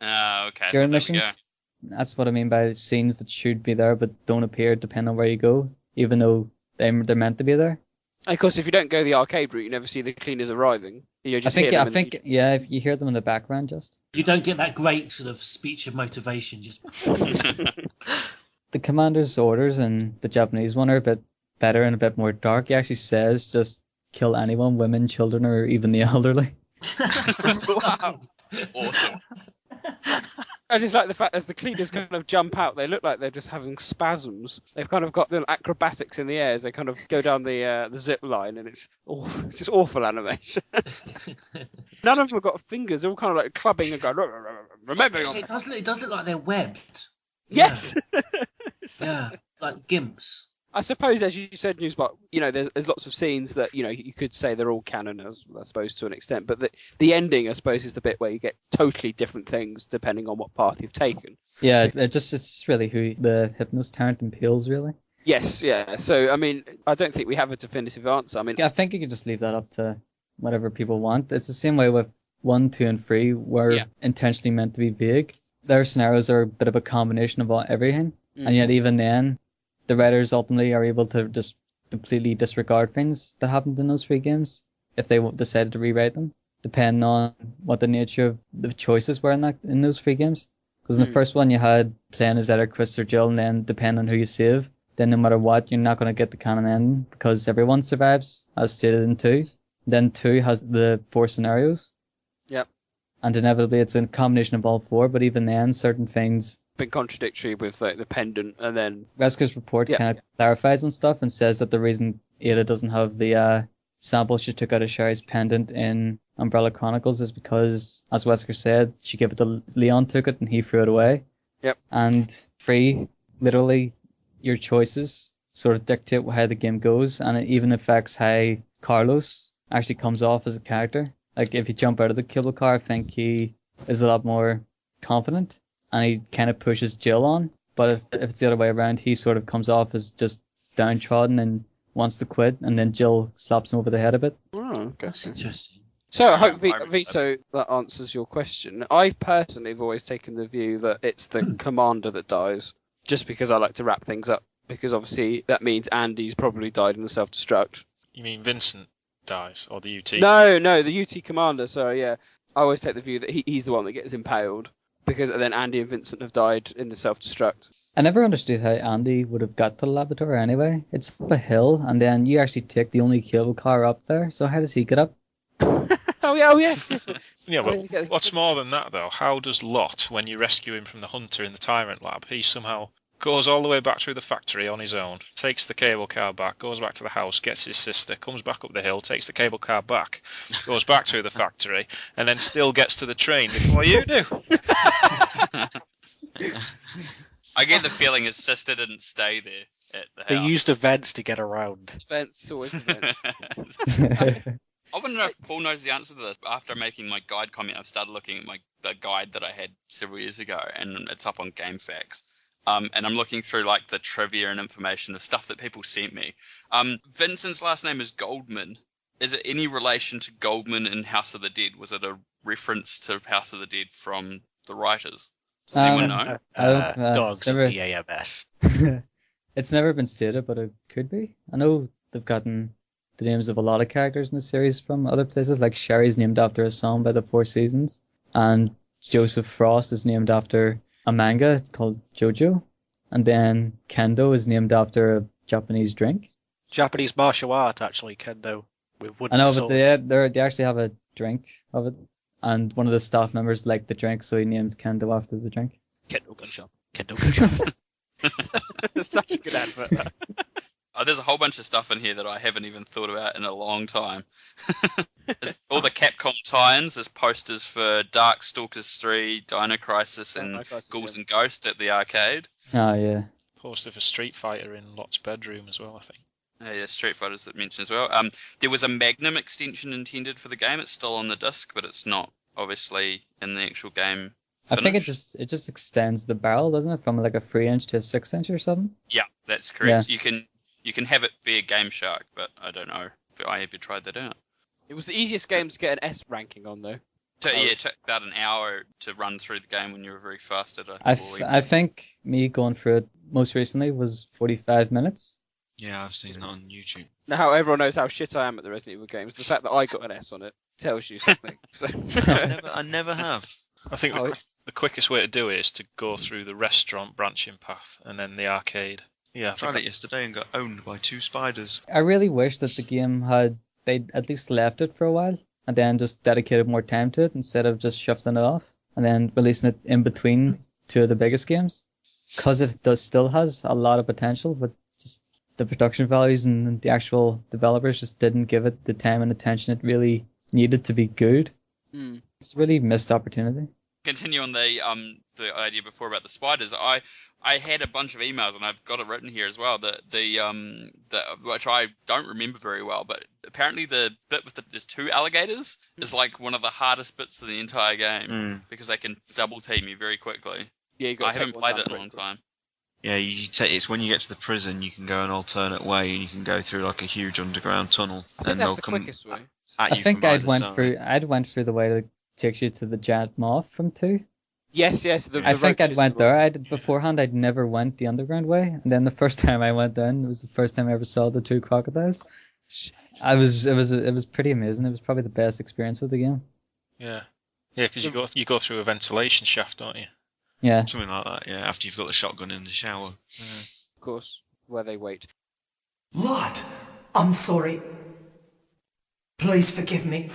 Okay. during missions. That's what I mean by scenes that should be there but don't appear depending on where you go, even though they're meant to be there. And of course, if you don't go the arcade route, you never see the cleaners arriving. You just I think if you hear them in the background, just you don't get that great sort of speech of motivation. Just the commander's orders and the Japanese one are a bit better and a bit more dark. He actually says just kill anyone, women, children, or even the elderly. Wow. Awesome. I just like the fact as the cleaners kind of jump out, they look like they're just having spasms. They've kind of got the acrobatics in the air as they kind of go down the zip line, and it's just awful animation. None of them have got fingers. They're all kind of like clubbing and going, remember. It does look like they're webbed. Yes. Yeah, like gimps. I suppose, as you said, Newsbot, there's lots of scenes that, you could say they're all canon, I suppose, to an extent. But the ending, I suppose, is the bit where you get totally different things depending on what path you've taken. Yeah, it's really who the Hypnos Tarrant impales, really. Yes, yeah. So, I mean, I don't think we have a definitive answer. I think you can just leave that up to whatever people want. It's the same way with 1, 2, and 3 were intentionally meant to be vague. Their scenarios are a bit of a combination of everything. And yet even then, the writers ultimately are able to just completely disregard things that happened in those 3 games if they decided to rewrite them, depending on what the nature of the choices were in those 3 games. Because in the first one, you had playing as either Chris or Jill, and then depending on who you save, then no matter what, you're not going to get the canon ending because everyone survives, as stated in 2. Then 2 has the 4 scenarios. Yep. And inevitably, it's a combination of all 4, but even then, certain things been contradictory with the pendant, and then Rescue's report kind of clarifies on stuff and says that the reason Ada doesn't have the sample she took out of Sherry's pendant in Umbrella Chronicles is because, as Wesker said, she gave it to Leon, took it, and he threw it away. Yep. And 3, literally, your choices sort of dictate how the game goes, and it even affects how Carlos actually comes off as a character. Like, if you jump out of the cable car, I think he is a lot more confident, and he kind of pushes Jill on. But if it's the other way around, he sort of comes off as just downtrodden and wants to quit, and then Jill slaps him over the head a bit. Oh, okay. That's interesting. So I hope, Vito, that answers your question. I personally have always taken the view that it's the commander that dies, just because I like to wrap things up, because obviously that means Andy's probably died in the self-destruct. You mean Vincent dies, or the UT? No, the UT commander, sorry, yeah. I always take the view that he's the one that gets impaled, because then Andy and Vincent have died in the self-destruct. I never understood how Andy would have got to the laboratory anyway. It's up a hill, and then you actually take the only cable car up there, so how does he get up? Oh, yes. Yeah, but what's more than that, though, how does Lot, when you rescue him from the Hunter in the Tyrant Lab, he somehow goes all the way back through the factory on his own, takes the cable car back, goes back to the house, gets his sister, comes back up the hill, takes the cable car back, goes back through the factory, and then still gets to the train before you do? I get the feeling his sister didn't stay there at the house. They used events to get around. Events, always events. I want to know if Paul knows the answer to this. After making my guide comment, I've started looking at the guide that I had several years ago, and it's up on GameFAQs. And I'm looking through like the trivia and information of stuff that people sent me. Vincent's last name is Goldman. Is it any relation to Goldman in House of the Dead? Was it a reference to House of the Dead from the writers? Does anyone know? Dogs of the AMS. It's never been stated, but it could be. I know they've gotten the names of a lot of characters in the series from other places, like Sherry's named after a song by the Four Seasons, and Joseph Frost is named after a manga called JoJo, and then Kendo is named after a Japanese drink. Japanese martial art, actually, Kendo, with wooden I know, swords. but they actually have a drink of it, and one of the staff members liked the drink, so he named Kendo after the drink. Kendo Gun Shop. Kendo Gun Shop. Such a good advert. There's a whole bunch of stuff in here that I haven't even thought about in a long time. All the Capcom tie-ins, there's posters for Darkstalkers 3, Dino Crisis, and Ghouls and Ghosts at the arcade. Oh, yeah. Poster for Street Fighter in Lot's bedroom as well, I think. Yeah, Street Fighter's that mentioned as well. There was a Magnum extension intended for the game. It's still on the disc, but it's not obviously in the actual game. I think it finished. just extends the barrel, doesn't it, from like a 3-inch to a 6-inch or something? Yeah, that's correct. You can have it via Game Shark, but I don't know if I ever tried that out. It was the easiest game to get an S ranking on, though. It took about an hour to run through the game when you were very fast at it. I think me going through it most recently was 45 minutes. Yeah, I've seen that on YouTube. Now, how everyone knows how shit I am at the Resident Evil games, the fact that I got an S on it tells you something. So. I never have. I think the quickest way to do it is to go through the restaurant branching path and then the arcade. Yeah, I tried it yesterday and got owned by 2 spiders. I really wish that the game they'd at least left it for a while and then just dedicated more time to it instead of just shuffling it off and then releasing it in between 2 of the biggest games. Because it still has a lot of potential, but just the production values and the actual developers just didn't give it the time and attention it really needed to be good. It's a really missed opportunity. Continue on the idea before about the spiders. I had a bunch of emails and I've got it written here as well. Which I don't remember very well, but apparently the bit with there's 2 alligators is like one of the hardest bits of the entire game because they can double team you very quickly. Yeah, I haven't played it in a long time. Yeah, it's when you get to the prison, you can go an alternate way, and you can go through like a huge underground tunnel. I think that's the quickest way. I think I'd went through the way that takes you to the giant moth from 2. Yes. I think I'd went there. Beforehand, I'd never went the underground way, and then the first time I went down, it was the first time I ever saw the 2 crocodiles. It was pretty amazing. It was probably the best experience with the game. Yeah, because you go through a ventilation shaft, don't you? Yeah. Something like that, yeah, after you've got the shotgun in the shower. Yeah. Of course, where they wait. Lot! I'm sorry. Please forgive me.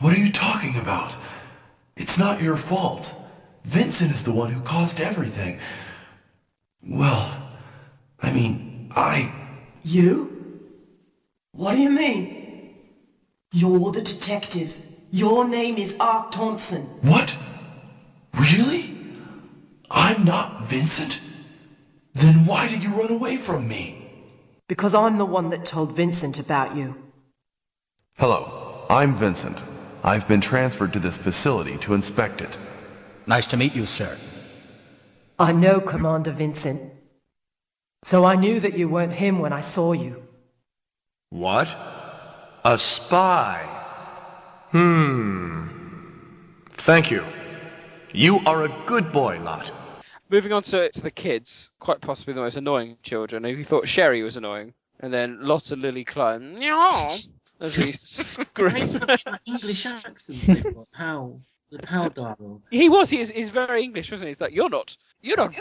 What are you talking about? It's not your fault. Vincent is the one who caused everything. Well, I mean, You? What do you mean? You're the detective. Your name is Ark Thompson. What? Really? I'm not Vincent? Then why did you run away from me? Because I'm the one that told Vincent about you. Hello, I'm Vincent. I've been transferred to this facility to inspect it. Nice to meet you, sir. I know Commander Vincent. So I knew that you weren't him when I saw you. What? A spy? Thank you. You are a good boy, Lot. Moving on to the kids, quite possibly the most annoying children. Who thought Sherry was annoying, and then Lot and Lily Klein. As he screams. English accents. The PAL dialogue. He's very English, wasn't he? He's like, you're not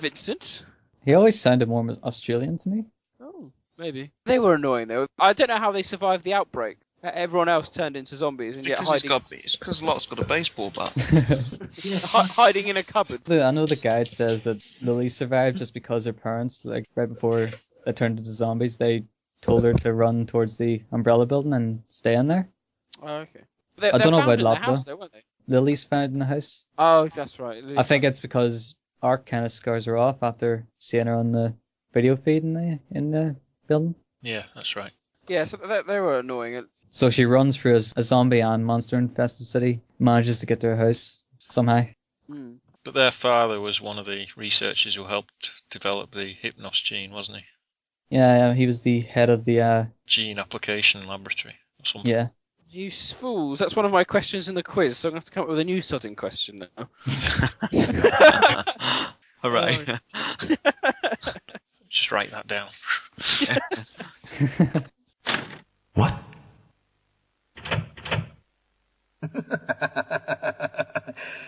Vincent. He always sounded more Australian to me. Oh, maybe. They were annoying though. I don't know how they survived the outbreak. Everyone else turned into zombies and yet hiding. It's because Lot's got a baseball bat. Hiding in a cupboard. I know the guide says that Lily survived just because her parents, like right before they turned into zombies, they told her to run towards the Umbrella building and stay in there. Oh, okay. I don't know about Lot though. though. Lily's found in the house. Oh, that's right. I think it's because Ark kind of scars her off after seeing her on the video feed in the building. Yeah, that's right. Yeah, so they were annoying. So she runs through a zombie and monster infested city, manages to get to her house somehow. But their father was one of the researchers who helped develop the Hypnos gene, wasn't he? Yeah, he was the head of the gene application laboratory or something. Yeah. You fools! That's one of my questions in the quiz, so I'm going to have to come up with a new sodding question now. All right. Just write that down. What?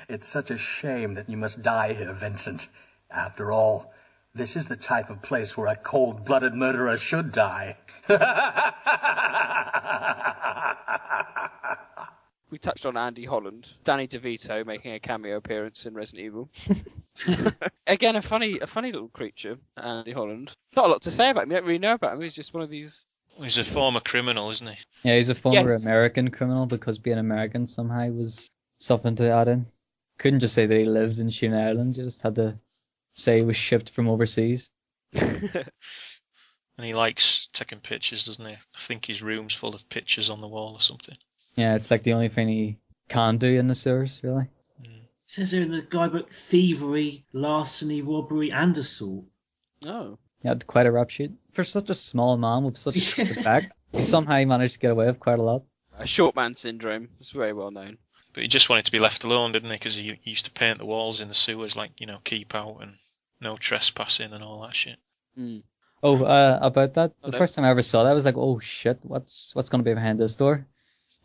It's such a shame that you must die here, Vincent. After all, this is the type of place where a cold-blooded murderer should die. We touched on Andy Holland, Danny DeVito making a cameo appearance in Resident Evil. Again, a funny little creature, Andy Holland. Not a lot to say about him. You don't really know about him. He's just one of these. He's a former criminal, isn't he? Yeah, he's a former American criminal because being American somehow was something to add in. Couldn't just say that he lived in Sheena Island. You just had to say he was shipped from overseas. And he likes taking pictures, doesn't he? I think his room's full of pictures on the wall or something. Yeah, it's like the only thing he can do in the sewers, really. It says here in the guidebook thievery, larceny, robbery, and assault. Oh. He had quite a rap sheet. For such a small man with such a back, he somehow managed to get away with quite a lot. Short man syndrome. It's very well known. But he just wanted to be left alone, didn't he? Because he used to paint the walls in the sewers, like, keep out and no trespassing and all that shit. Mm. Oh, about that, the first time I ever saw that, I was like, oh shit, what's going to be behind this door?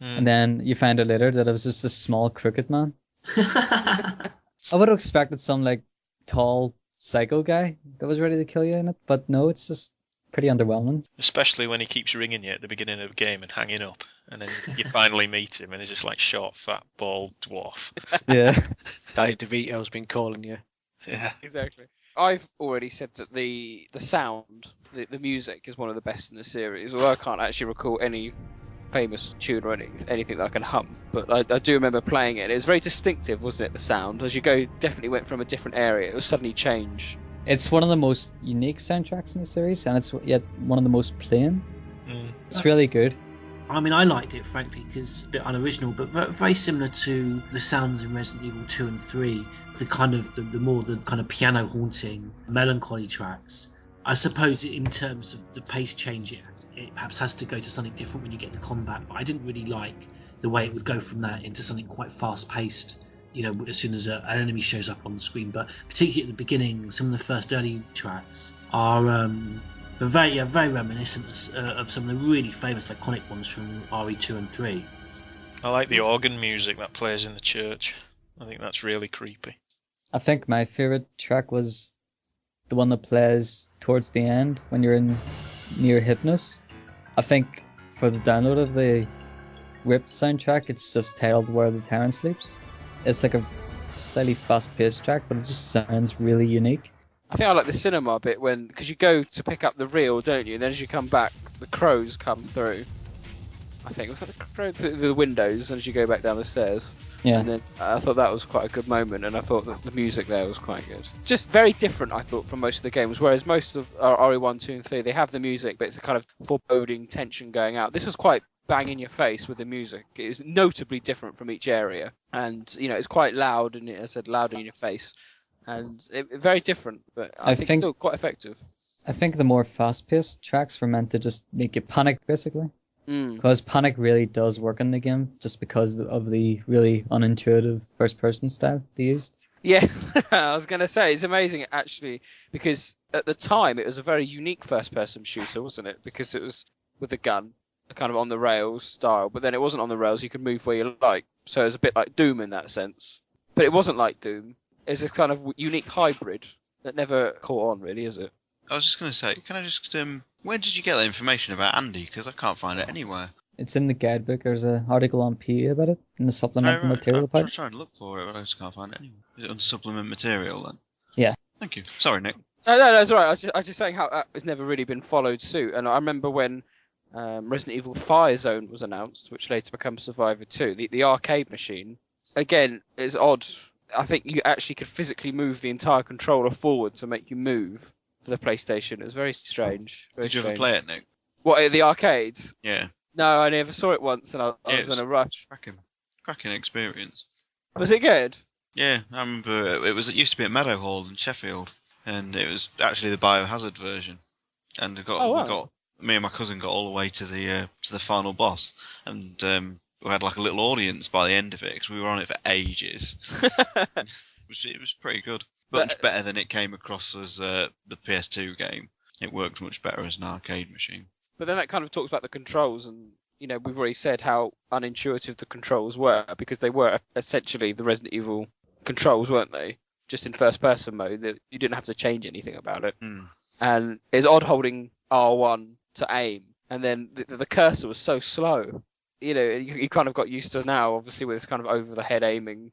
And then you find out later that it was just a small crooked man. I would have expected some, like, tall psycho guy that was ready to kill you in it, but no, it's just pretty underwhelming. Especially when he keeps ringing you at the beginning of the game and hanging up, and then you finally meet him, and he's just like short, fat, bald dwarf. Yeah. Danny DeVito's been calling you. Yeah. Exactly. I've already said that the sound, the music is one of the best in the series, although I can't actually recall any famous tune or anything that I can hum, but I do remember playing it. It was very distinctive, wasn't it, the sound? As you go, definitely went from a different area. It would suddenly change. It's one of the most unique soundtracks in the series, and it's yet one of the most plain. It's really good. I mean, I liked it, frankly, because it's a bit unoriginal, but very similar to the sounds in Resident Evil 2 and 3, the kind of the kind of piano haunting, melancholy tracks. I suppose in terms of the pace change, it perhaps has to go to something different when you get to combat, but I didn't really like the way it would go from that into something quite fast-paced, as soon as an enemy shows up on the screen. But particularly at the beginning, some of the first early tracks are very reminiscent of some of the really famous iconic ones from RE2 and 3. I like the organ music that plays in the church. I think that's really creepy. I think my favourite track was the one that plays towards the end when you're near Hypnos. I think for the download of the Ripped soundtrack, it's just titled Where the Tyrant Sleeps. It's like a slightly fast-paced track, but it just sounds really unique. I think I like the cinema bit because you go to pick up the reel, don't you? And then as you come back, the crows come through. I think was that the crow through the windows as you go back down the stairs. Yeah. And then I thought that was quite a good moment, and I thought that the music there was quite good. Just very different, I thought, from most of the games. Whereas most of RE1, 2, and 3, they have the music, but it's a kind of foreboding tension going out. This was quite bang in your face with the music. It was notably different from each area, and it's quite loud, and as I said, loud in your face. And very different, but I think still quite effective. I think the more fast-paced tracks were meant to just make you panic, basically. Because panic really does work in the game, just because of the really unintuitive first-person style they used. Yeah, I was going to say, it's amazing, actually, because at the time it was a very unique first-person shooter, wasn't it? Because it was with a gun, kind of on the rails style, but then it wasn't on the rails, you could move where you like. So it was a bit like Doom in that sense. But it wasn't like Doom. It's a kind of unique hybrid that never caught on, really, is it? I was just going to say, can I just, where did you get that information about Andy? Because I can't find it anywhere. It's in the guidebook. There's an article on PE about it in the supplemental material part. I'm trying to look for it, but I just can't find it anywhere. Is it on supplement material then? Yeah. Thank you. Sorry, Nick. No, it's all right. I was just saying how it's never really been followed suit. And I remember when Resident Evil Fire Zone was announced, which later becomes Survivor 2, the arcade machine. Again, it's odd. I think you actually could physically move the entire controller forward to make you move for the PlayStation. It was very strange. Did you ever play it, Nick? What, at the arcades? Yeah. No, I never saw it once, and I was in a rush. Cracking experience. Was it good? Yeah, I remember it used to be at Meadowhall in Sheffield, and it was actually the Biohazard version. And me and my cousin got all the way to the final boss, and we had like a little audience by the end of it because we were on it for ages. It was pretty good. Much better than it came across as the PS2 game. It worked much better as an arcade machine. But then that kind of talks about the controls, and we've already said how unintuitive the controls were, because they were essentially the Resident Evil controls, weren't they? Just in first-person mode, that you didn't have to change anything about it. And it's odd holding R1 to aim, and then the cursor was so slow. You kind of got used to it now, obviously, with this kind of over-the-head aiming.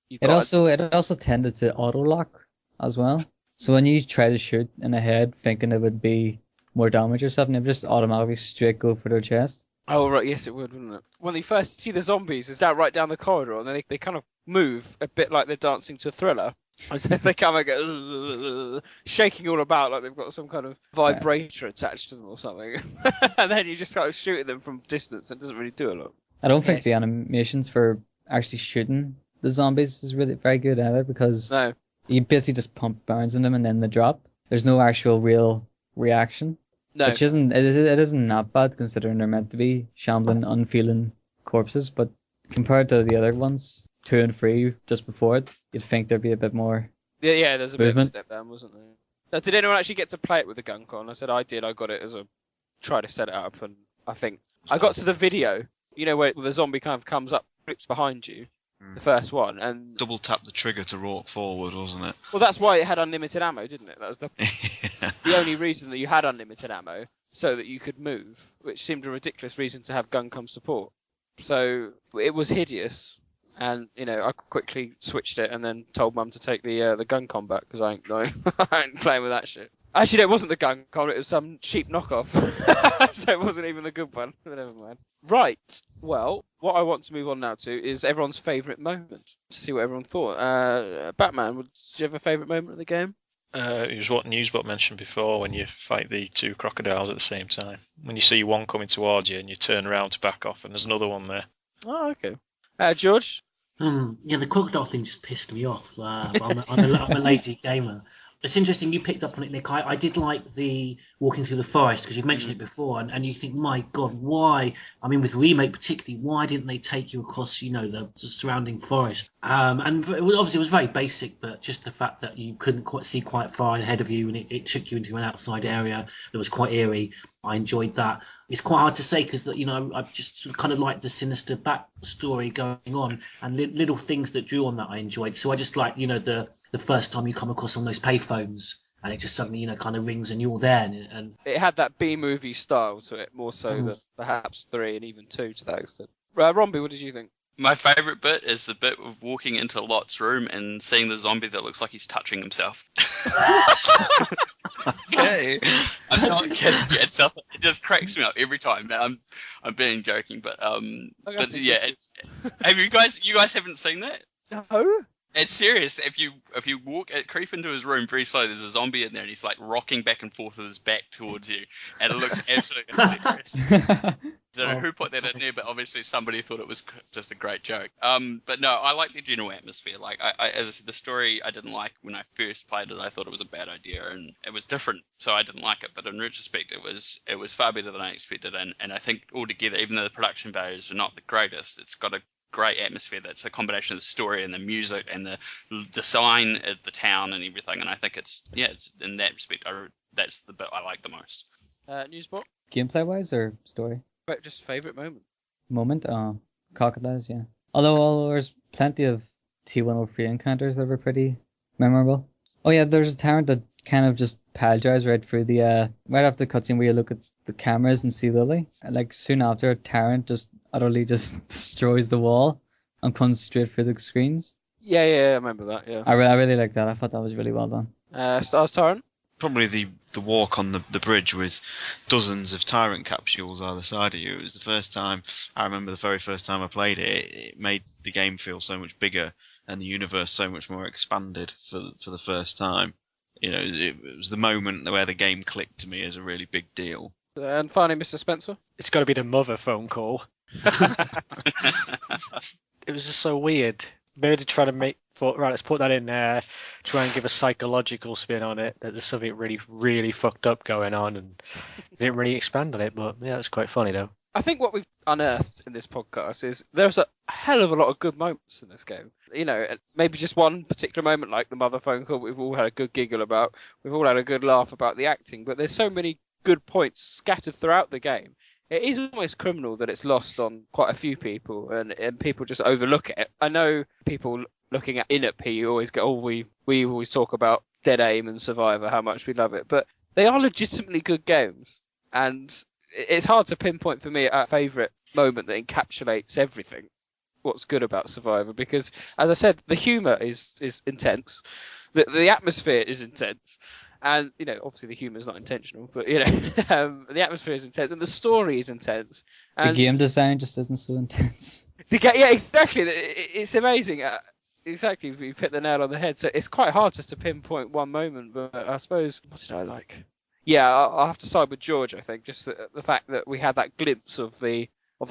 It also tended to auto-lock as well. So when you try to shoot in the head, thinking it would be more damage or something, it would just automatically straight go for their chest. Oh, right, yes, it would, wouldn't it? When you first see the zombies, it's right down the corridor, and then they kind of move a bit like they're dancing to Thriller. As they come and go, shaking all about like they've got some kind of vibrator attached to them or something. And then you just start shooting them from distance. It doesn't really do a lot. I don't think the animations for actually shooting the zombies is really very good either, because you basically just pump burns in them and then they drop. There's no actual real reaction. No. Which isn't that bad considering they're meant to be shambling, unfeeling corpses, but compared to the other ones, 2 and 3 just before it, you'd think there'd be a bit more Yeah, there's a bit of a movement. step down, wasn't there? Now, did anyone actually get to play it with the gun con? I said I did. I got it as a try to set it up, and I think I got to the video. You know where the zombie kind of comes up, flips behind you, the first one, and Double tap the trigger to walk forward, wasn't it? well, that's why it had unlimited ammo, didn't it? That was the only reason that you had unlimited ammo, so that you could move, which seemed a ridiculous reason to have GunCom support. So it was hideous, and I quickly switched it and then told Mum to take the GunCom back because I ain't playing with that shit. Actually, no, it wasn't the GunCon, it was some cheap knockoff. So it wasn't even the good one. But never mind. Right, well, what I want to move on now to is everyone's favourite moment, to see what everyone thought. Batman, did you have a favourite moment of the game? It was what Newsbot mentioned before, when you fight the 2 crocodiles at the same time. When you see one coming towards you and you turn around to back off and there's another one there. Oh, okay. George? Yeah, the crocodile thing just pissed me off. But I'm a lazy gamer. It's interesting you picked up on it, Nick. I did like the walking through the forest because you've mentioned it before, and you think, my God, why? I mean, with Remake particularly, why didn't they take you across, the surrounding forest? And obviously it was very basic, but just the fact that you couldn't see quite far ahead of you, and it took you into an outside area that was quite eerie. I enjoyed that. It's quite hard to say because I just sort of kind of liked the sinister backstory going on, and little things that drew on that I enjoyed. So I just like the first time you come across on those payphones and it just suddenly kind of rings and you're there, and it had that B-movie style to it, more so than perhaps 3 and even 2 to that extent. Romby, what did you think? My favourite bit is the bit of walking into Lot's room and seeing the zombie that looks like he's touching himself. Okay. I'm not kidding. It just cracks me up every time. I'm being joking, but yeah. Have you guys haven't seen that? No. It's serious. If you creep into his room very slowly, there's a zombie in there, and he's like rocking back and forth with his back towards you, and it looks absolutely hilarious. I don't know who put that in there, but obviously somebody thought it was just a great joke. But no, I like the general atmosphere. Like as I said, the story I didn't like when I first played it. I thought it was a bad idea, and it was different, so I didn't like it. But in retrospect, it was far better than I expected, and I think altogether, even though the production values are not the greatest, it's got a great atmosphere that's a combination of the story and the music and the design of the town and everything, and I think it's in that respect that's the bit I like the most. Newsbot? Gameplay wise or story? But just favourite moment? Crocodiles, yeah. Although there's plenty of T-103 encounters that were pretty memorable. Oh yeah, there's a tyrant that kind of just pile drives right through the right after the cutscene where you look at the cameras and see Lily. Like soon after, a tyrant just utterly just destroys the wall and comes straight through the screens. Yeah, I remember that. Yeah. I really liked that. I thought that was really well done. Stars Tyrant? Probably the walk on the bridge with dozens of tyrant capsules either side of you. It was the first time I remember. The very first time I played it, it made the game feel so much bigger and the universe so much more expanded for the first time. It was the moment where the game clicked to me as a really big deal. And finally, Mr. Spencer? It's got to be the mother phone call. It was just so weird. Maybe to try to let's put that in there, try and give a psychological spin on it, that there's something really, really fucked up going on, and they didn't really expand on it, but yeah, it's quite funny though. I think what we've unearthed in this podcast is there's a hell of a lot of good moments in this game. Maybe just one particular moment like the mother phone call we've all had a good giggle about. We've all had a good laugh about the acting, but there's so many good points scattered throughout the game. It is almost criminal that it's lost on quite a few people, and people just overlook it. I know people looking at INAP, always go, we always talk about Dead Aim and Survivor, how much we love it, but they are legitimately good games, and it's hard to pinpoint for me a favourite moment that encapsulates everything what's good about Survivor, because, as I said, the humour is intense, the atmosphere is intense, and, obviously the humour is not intentional, but, the atmosphere is intense, and the story is intense. And the game design just isn't so intense. Yeah, exactly. It's amazing. Exactly, you've hit the nail on the head. So it's quite hard just to pinpoint one moment, but I suppose, what did I like? Yeah, I'll have to side with George, I think. Just the fact that we had that glimpse of the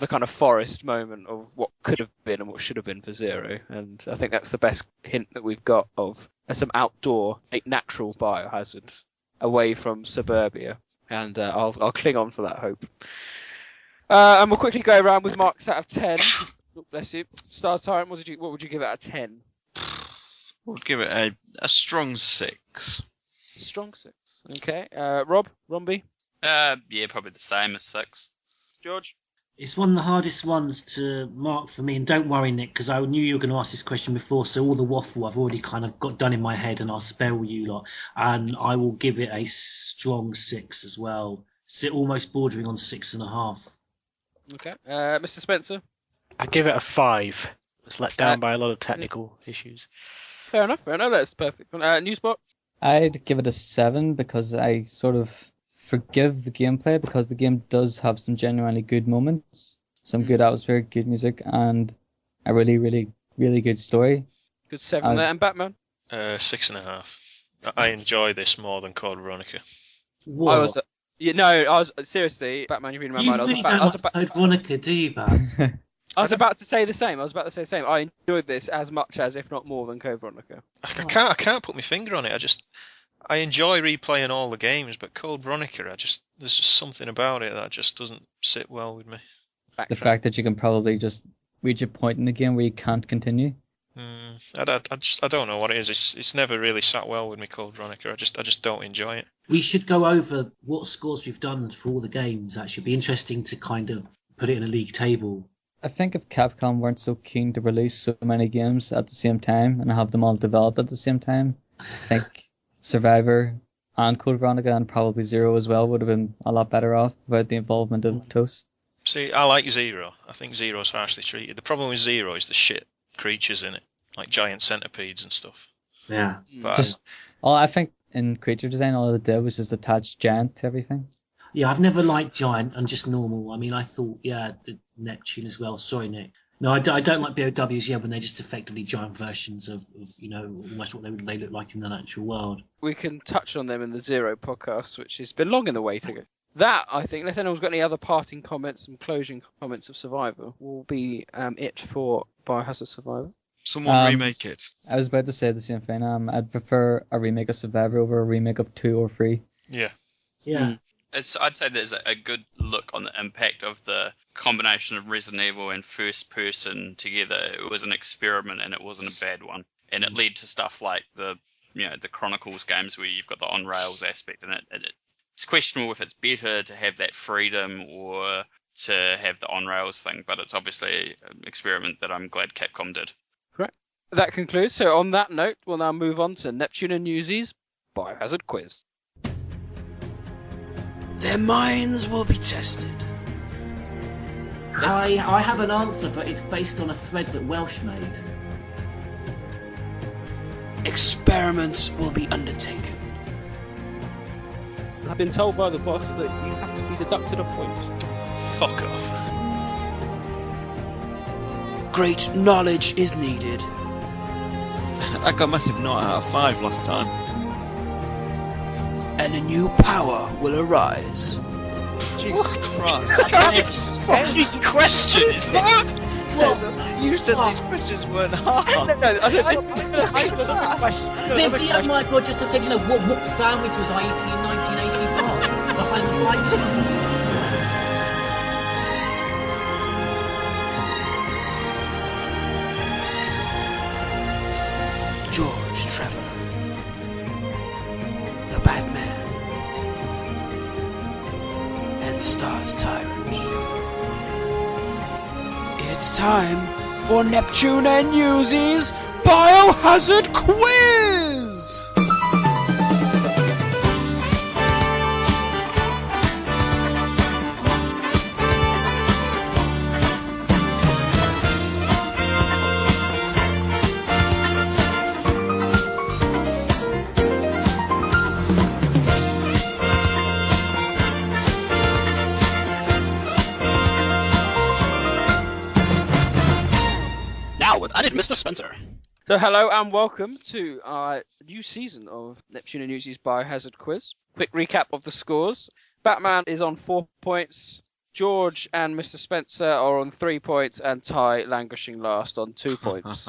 kind of forest moment of what could have been and what should have been for Zero. And I think that's the best hint that we've got of some outdoor, natural Biohazard away from suburbia. And I'll cling on for that hope. And we'll quickly go around with marks out of 10. Oh, bless you. Stars Tyrant, what would you give it out of 10? We'll give it a strong 6. Strong 6. Okay. Rob? Romby? Yeah, probably the same as 6. George? It's one of the hardest ones to mark for me, and don't worry, Nick, because I knew you were going to ask this question before, so all the waffle I've already kind of got done in my head, and I'll spare you lot, and I will give it a strong 6 as well. Almost bordering on 6.5. Okay. Mr. Spencer? I give it a 5. It's let down by a lot of technical issues. Fair enough. That's perfect. Newspot? I'd give it a 7 because I sort of forgive the gameplay because the game does have some genuinely good moments, some good atmosphere, good music, and a really, really, really good story. Good 7 there. And Batman? 6.5. I enjoy this more than Code Veronica. What? I was seriously, Batman, you're reading my mind. You don't like Code Veronica, do you, Babs? I was about to say the same. I enjoyed this as much as, if not more than Code Veronica. I can't put my finger on it. I enjoy replaying all the games, but Code Veronica, there's just something about it that just doesn't sit well with me. The fact that you can probably just reach a point in the game where you can't continue. I don't know what it is. It's never really sat well with me, Code Veronica. I just don't enjoy it. We should go over what scores we've done for all the games. Actually, it'd be interesting to kind of put it in a league table. I think if Capcom weren't so keen to release so many games at the same time and have them all developed at the same time, I think Survivor and Code Veronica and probably Zero as well would have been a lot better off without the involvement of TOS. See, I like Zero. I think Zero's harshly treated. The problem with Zero is the shit creatures in it, like giant centipedes and stuff. Yeah. But I think in creature design, all it did was just attach giant to everything. Yeah, I've never liked giant and just normal. I mean, I thought, the Neptune as well. Sorry, Nick. No, I don't like BOWs, when they're just effectively giant versions of almost what they look like in the natural world. We can touch on them in the Zero podcast, which has been long in the waiting. That, I think, unless anyone's got any other parting comments and closing comments of Survivor, will be it for Biohazard Survivor. Someone remake it. I was about to say the same thing. I'd prefer a remake of Survivor over a remake of 2 or 3. Yeah. Yeah. I'd say there's a good look on the impact of the combination of Resident Evil and first person together. It was an experiment and it wasn't a bad one. And it led to stuff like the Chronicles games where you've got the on rails aspect in it. It's questionable if it's better to have that freedom or to have the on rails thing, but it's obviously an experiment that I'm glad Capcom did. Correct. That concludes. So on that note, we'll now move on to Neptune and Newsies Biohazard Quiz. Their minds will be tested. I have an answer, but it's based on a thread that Welsh made. Experiments will be undertaken. I've been told by the boss that you have to be deducted a point. Fuck off. Great knowledge is needed. I got a massive 0 out of 5 last time. And a new power will arise. Jesus Christ. What fucking question is that? You said these questions weren't hard. I might as well just have said, what sandwich was I eating in 1985? Behind the lights. George Trevor, the Batman, and Stars Tyrant. It's time for Neptune and Newsies Biohazard Quiz! Mr. Spencer. So hello and welcome to our new season of Neptune and Newsies Biohazard Quiz. Quick recap of the scores. Batman is on 4 points. George and Mr. Spencer are on 3 points, and Ty languishing last on 2 points.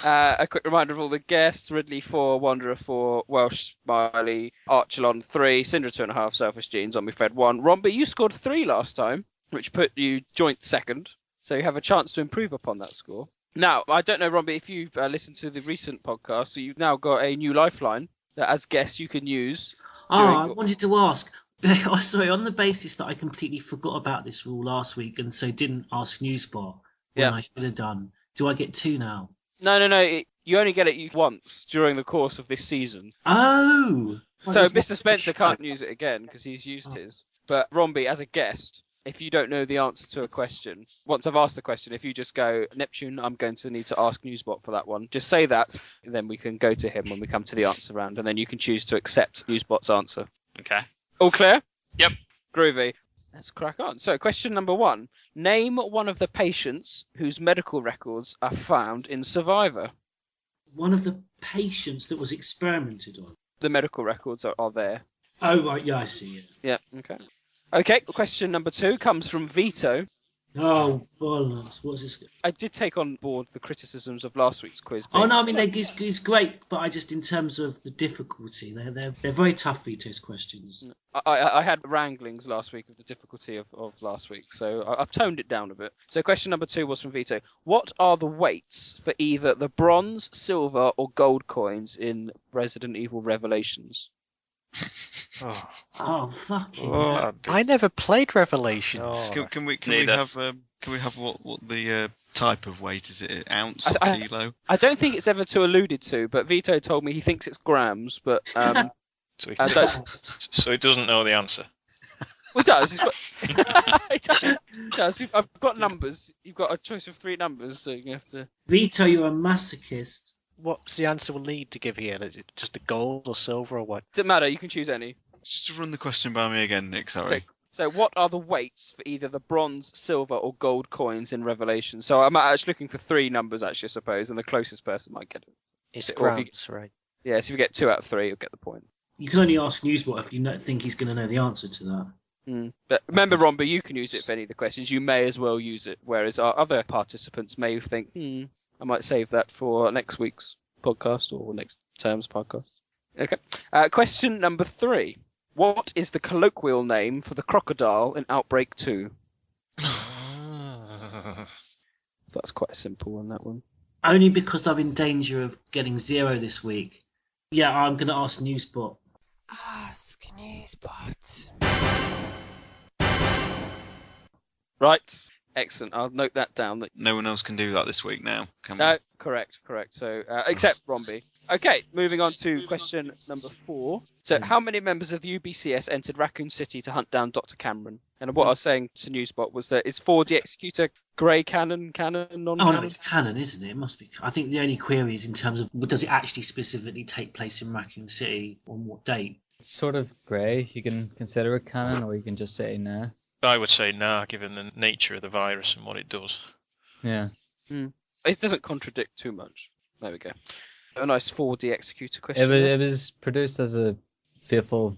A quick reminder of all the guests: Ridley 4, Wanderer 4, Welsh Smiley, Archelon 3, Syndra 2.5, Selfish Jeans, Zombie Fred 1. Romby, you scored 3 last time, which put you joint second, so you have a chance to improve upon that score. Now, I don't know, Romby, if you've listened to the recent podcast, so you've now got a new lifeline that as guests you can use. I wanted to ask. Sorry, on the basis that I completely forgot about this rule last week and so didn't ask Newspot when I should have done. Do I get 2 now? No. You only get it once during the course of this season. Oh! So Mr. Spencer can't use it again because he's used his. But Romby, as a guest, if you don't know the answer to a question, once I've asked the question, if you just go, Neptune, I'm going to need to ask Newsbot for that one, just say that, and then we can go to him when we come to the answer round, and then you can choose to accept Newsbot's answer. Okay. All clear? Yep. Groovy. Let's crack on. So, question number 1. Name one of the patients whose medical records are found in Survivor. One of the patients that was experimented on. The medical records are there. Oh, right, yeah, I see it. Yeah, okay. Okay, question number 2 comes from Vito. Oh, bollocks. What's this? I did take on board the criticisms of last week's quiz. Oh, no, I mean, it's great, but I just, in terms of the difficulty, they're very tough, Vito's questions. I had wranglings last week of the difficulty of last week, so I've toned it down a bit. So question number 2 was from Vito. What are the weights for either the bronze, silver, or gold coins in Resident Evil Revelations? Oh, fucking I never played Revelations. Can we have what the type of weight is it? Ounce or kilo? I don't think it's ever alluded to, but Vito told me he thinks it's grams, but So he doesn't know the answer. Well, he does. He does. I've got numbers. You've got a choice of 3 numbers, so you have to. Vito, you're a masochist. What's the answer we'll need to give here? Is it just a gold or silver or what? Doesn't matter. You can choose any. Just run the question by me again, Nick. Sorry. So what are the weights for either the bronze, silver, or gold coins in Revelation? So I'm actually looking for 3 numbers, actually, I suppose, and the closest person might get it. It's grams, right? Yeah, so if you get 2 out of 3, you'll get the point. You can only ask Newsbot if you think he's going to know the answer to that. But remember, Romby, you can use it for any of the questions. You may as well use it, whereas our other participants may think, I might save that for next week's podcast or next term's podcast. Okay. Question number 3. What is the colloquial name for the crocodile in Outbreak 2? That's quite a simple one, that one. Only because I'm in danger of getting 0 this week. Yeah, I'm going to ask Newsbot. Ask Newsbot. Right. Excellent. I'll note that down. No one else can do that this week now, can we? No, correct. So, except Romby. Okay, moving on to question number 4. So, how many members of the UBCS entered Raccoon City to hunt down Dr. Cameron? And what I was saying to Newsbot was that is 4D Executor grey canon, non-canon? Oh, no, it's canon, isn't it? It must be. I think the only query is in terms of, does it actually specifically take place in Raccoon City? On what date? It's sort of grey. You can consider it canon, or you can just say nah. I would say nah, given the nature of the virus and what it does. Yeah. It doesn't contradict too much. There we go. A nice 4D Executor question. It was produced as a faithful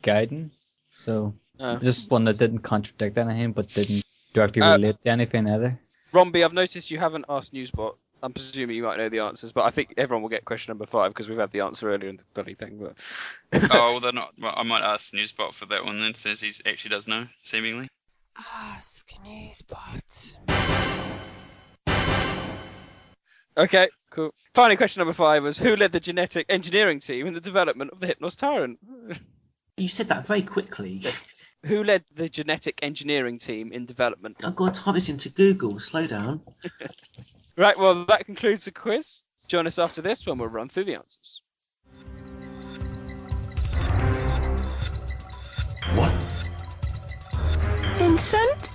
guidance, so just one that didn't contradict anything, but didn't directly relate to anything either. Romby, I've noticed you haven't asked Newsbot. I'm presuming you might know the answers, but I think everyone will get question number 5 because we've had the answer earlier in the bloody thing. But well, they're not. Well, I might ask Newsbot for that one then, since he actually does know, seemingly. Ask Newsbot. Okay, cool. Finally, question number 5 was who led the genetic engineering team in the development of the Hypnos Tyrant? You said that very quickly. Who led the genetic engineering team in development? I've got to type this into Google. Slow down. Right, well, that concludes the quiz. Join us after this when we'll run through the answers. What? Vincent?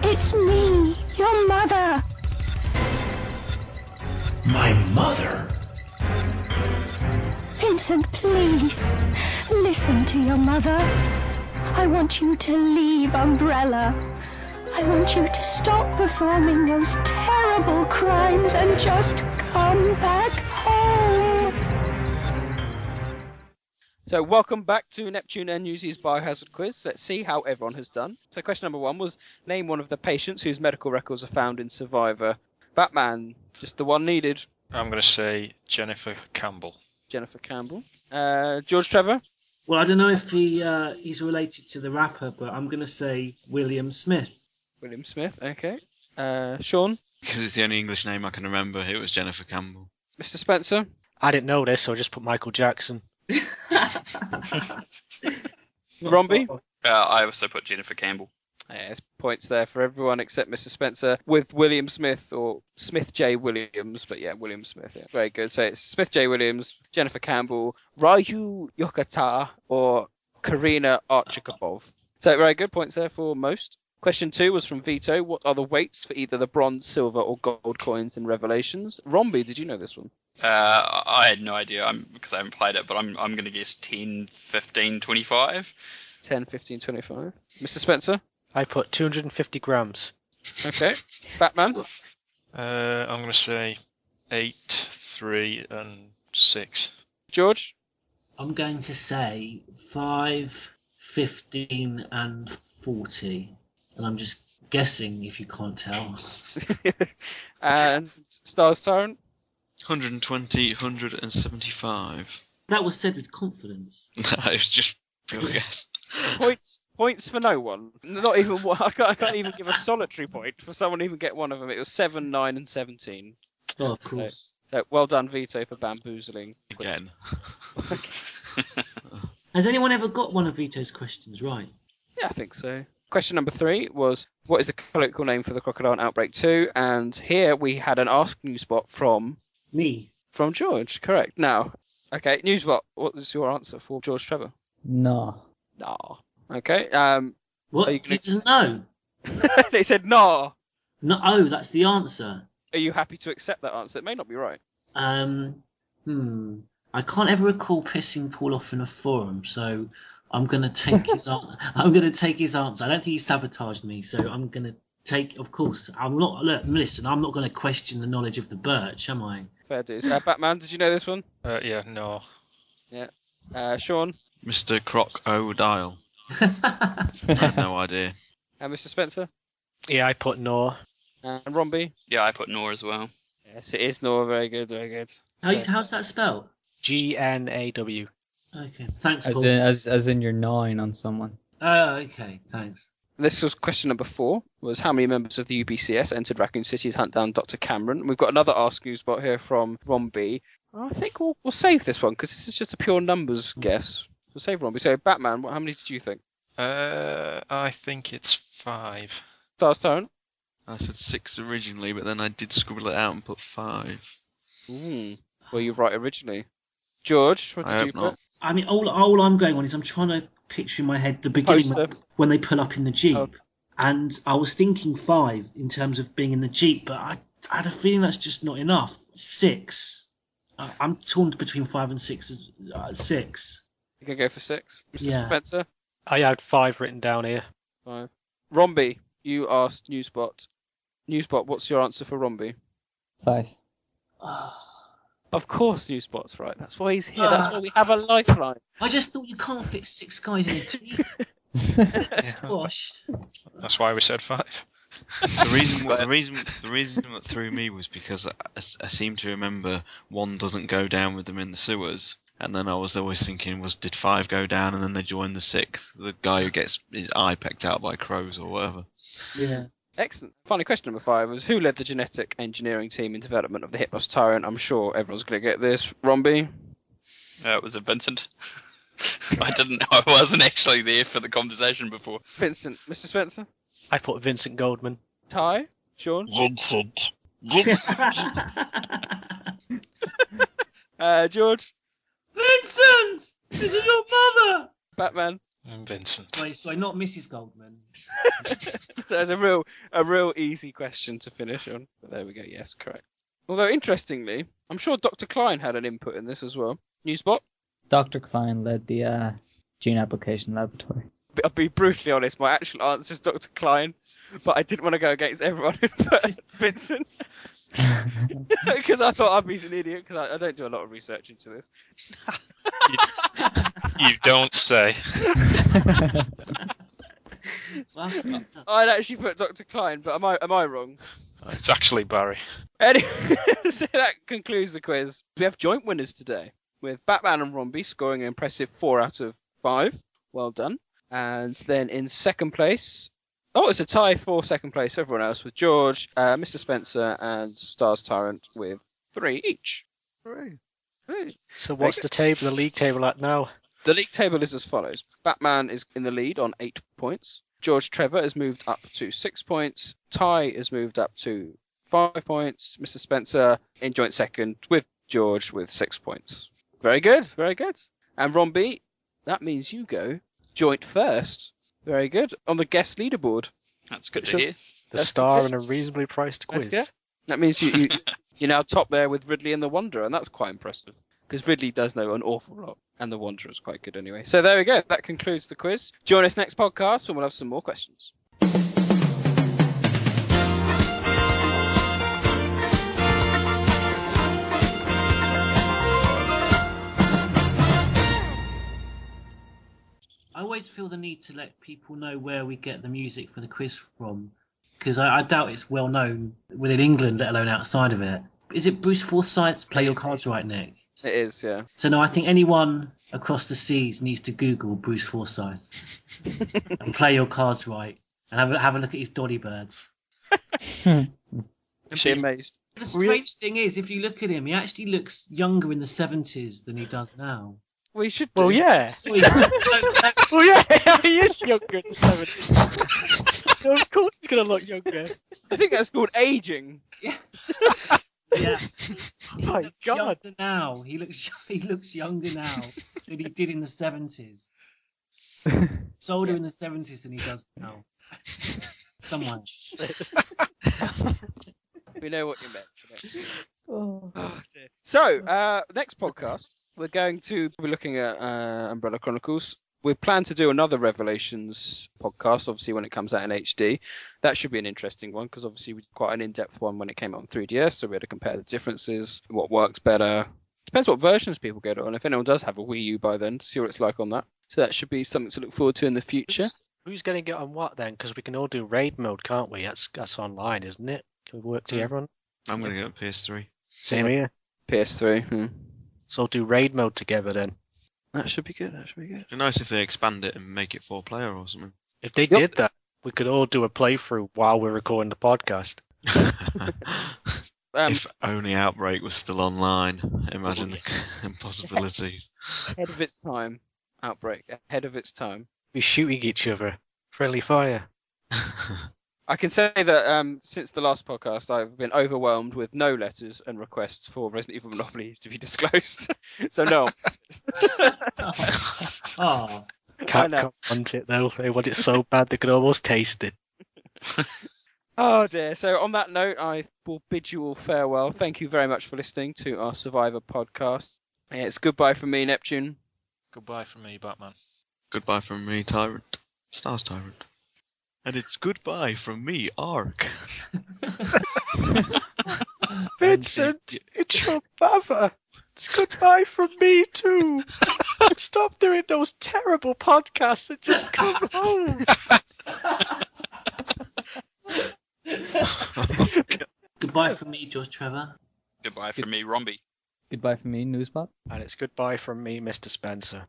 It's me, your mother. My mother? Vincent, please, listen to your mother. I want you to leave Umbrella. I want you to stop performing those terrible crimes and can just come back home. So welcome back to Neptune and Newsy's Biohazard quiz. Let's see how everyone has done. So question number 1 was name one of the patients whose medical records are found in Survivor. Batman, just the one needed. I'm going to say Jennifer Campbell. Jennifer Campbell. George Trevor? Well, I don't know if he's related to the rapper, but I'm going to say William Smith. William Smith, okay. Sean? Because it's the only English name I can remember, it was Jennifer Campbell. Mr. Spencer? I didn't know this, so I just put Michael Jackson. Romby? I also put Jennifer Campbell. There's points there for everyone except Mr. Spencer with William Smith or Smith J. Williams, but yeah, William Smith. Yeah, very good. So it's Smith J. Williams, Jennifer Campbell, Ryu Yokota, or Karina Archikopov. So very good points there for most. Question 2 was from Vito. What are the weights for either the bronze, silver, or gold coins in Revelations? Romby, did you know this one? I had no idea because I haven't played it, but I'm going to guess 10, 15, 25. 10, 15, 25. Mr. Spencer? I put 250 grams. Okay. Batman? I'm going to say 8, 3, and 6. George? I'm going to say 5, 15, and 40. And I'm just guessing if you can't tell. And Stars Tyrant? 120, 175. That was said with confidence. It was just pure guess. Points for no one. Not even one. I can't even give a solitary point for someone to even get one of them. It was 7, 9, and 17. Oh, of course. So well done, Vito, for bamboozling. Again. Has anyone ever got one of Vito's questions right? Yeah, I think so. Question number 3 was, what is the colloquial name for the Crocodile Outbreak 2? And here we had an Ask Newsbot from... Me. From George, correct. Now, okay, Newsbot, what was your answer for George Trevor? No. No. Okay. What? He doesn't know. They said no. No. Oh, that's the answer. Are you happy to accept that answer? It may not be right. I can't ever recall pissing Paul off in a forum, so I'm going to take his answer. I'm going to take his answer. I don't think he sabotaged me, so I'm going to take. Of course, I'm not. Look, listen, I'm not going to question the knowledge of the birch, am I? Fair dues. Batman, did you know this one? Yeah, no. Yeah. Sean? Mr. Crocodile. I have no idea. And Mr. Spencer? Yeah, I put no. And Romby? Yeah, I put Nor as well. Yes, it is Nor. Very good, very good. How's that spelled? GNAW. Okay, thanks, As Paul. as in you're gnawing on someone. Oh, okay, thanks. This was question number 4, was how many members of the UBCS entered Raccoon City to hunt down Dr. Cameron? We've got another Ask Newsbot here from Romby. I think we'll save this one, because this is just a pure numbers guess. We'll save Romby. So, Batman, how many did you think? I think it's 5. Stars Tyrant? I said 6 originally, but then I did scribble it out and put 5. Well, you're right originally. George, what did you put? Not. I mean, all I'm going on is I'm trying to picture in my head the beginning when they pull up in the Jeep. Oh. And I was thinking 5 in terms of being in the Jeep, but I had a feeling that's just not enough. 6. I'm torn between 5 and 6. 6. You can go for 6. Mr. Yeah. Spencer? I had 5 written down here. 5. Romby, you asked Newsbot. Newsbot, what's your answer for Romby? 5. Of course Newsbot's right. That's why he's here. That's why we have a lifeline. I just thought you can't fit 6 guys in a Jeep. Squash. That's why we said 5. The reason that threw me was because I seem to remember 1 doesn't go down with them in the sewers, and then I was always thinking, did 5 go down and then they join the 6th, the guy who gets his eye pecked out by crows or whatever. Yeah. Excellent. Finally, question number 5 was who led the genetic engineering team in development of the Hypnos Tyrant? I'm sure everyone's going to get this. Romby? Was it Vincent? I wasn't actually there for the conversation before. Vincent. Mr. Spencer? I put Vincent Goldman. Ty? Sean? Vincent. George? Vincent! This is your mother! Batman? And Vincent. Wait, not Mrs. Goldman. So it's a real easy question to finish on. But there we go. Yes, correct. Although, interestingly, I'm sure Dr. Klein had an input in this as well. Newsbot? Dr. Klein led the gene application laboratory. I'll be brutally honest, my actual answer is Dr. Klein, but I didn't want to go against everyone who put Vincent. Because I thought I'd be an idiot, because I don't do a lot of research into this. You don't say. I'd actually put Dr. Klein, but am I wrong? It's actually Barry. Anyway, so that concludes the quiz. We have joint winners today, with Batman and Romby scoring an impressive 4 out of 5. Well done. And then in second place, it's a tie for second place, everyone else, with George, Mr. Spencer, and Stars Tyrant with 3 each. Hooray. So what's the league table at now? The league table is as follows. Batman is in the lead on 8 points. George Trevor has moved up to 6 points. Ty has moved up to 5 points. Mr. Spencer in joint second with George with 6 points. Very good, very good. And Romby, that means you go joint first. Very good. On the guest leaderboard. That's good to hear. The star in a reasonably priced quiz. That means you're now top there with Ridley and the Wanderer, and that's quite impressive. Because Ridley does know an awful lot, and the Wanderer is quite good anyway. So there we go. That concludes the quiz. Join us next podcast when we'll have some more questions. I always feel the need to let people know where we get the music for the quiz from, because I doubt it's well known within England, let alone outside of it. Is it Bruce Forsyth's Play Your Cards Right, Nick? It is, yeah. So no, I think anyone across the seas needs to Google Bruce Forsyth and Play Your Cards Right and have a look at his dolly birds. Be amazed. The strange thing is, if you look at him, he actually looks younger in the 70s than he does now. We should. Well, yeah. Well, yeah, he is younger in the 70s. So of course he's gonna look younger. I think that's called aging. Yeah. Oh my God. Younger now. He looks younger now than he did in the 70s. He's older in the 70s than he does now. Someone. We know what you meant. Oh dear. So, next podcast, we're going to be looking at Umbrella Chronicles. We plan to do another Revelations podcast, obviously, when it comes out in HD. That should be an interesting one, because obviously we did quite an in-depth one when it came out on 3DS, so we had to compare the differences, what works better. Depends what versions people get it on. If anyone does have a Wii U by then, to see what it's like on that. So that should be something to look forward to in the future. Who's going to get on what then? Because we can all do raid mode, can't we? That's online, isn't it? Can we work together on? I'm going to get a PS3. Same here. PS3. So we'll do raid mode together then. That should be good. It'd be nice if they expand it and make it 4-player or something. If they did that, we could all do a playthrough while we're recording the podcast. If only Outbreak was still online. Imagine the impossibilities. Ahead of its time. Outbreak. Ahead of its time. We're shooting each other. Friendly fire. I can say that since the last podcast, I've been overwhelmed with no letters and requests for Resident Evil Monopoly to be disclosed. So no. Oh. Capcom want it though. They want it so bad they could almost taste it. Oh dear. So on that note, I will bid you all farewell. Thank you very much for listening to our Survivor podcast. It's goodbye from me, Neptune. Goodbye from me, Batman. Goodbye from me, Tyrant. Stars Tyrant. And it's goodbye from me, Ark. Vincent, it's your mother. It's goodbye from me too. Stop doing those terrible podcasts and just come home. Goodbye from me, George Trevor. Goodbye from me, Romby. Goodbye from me, Newsbot. And it's goodbye from me, Mr. Spencer.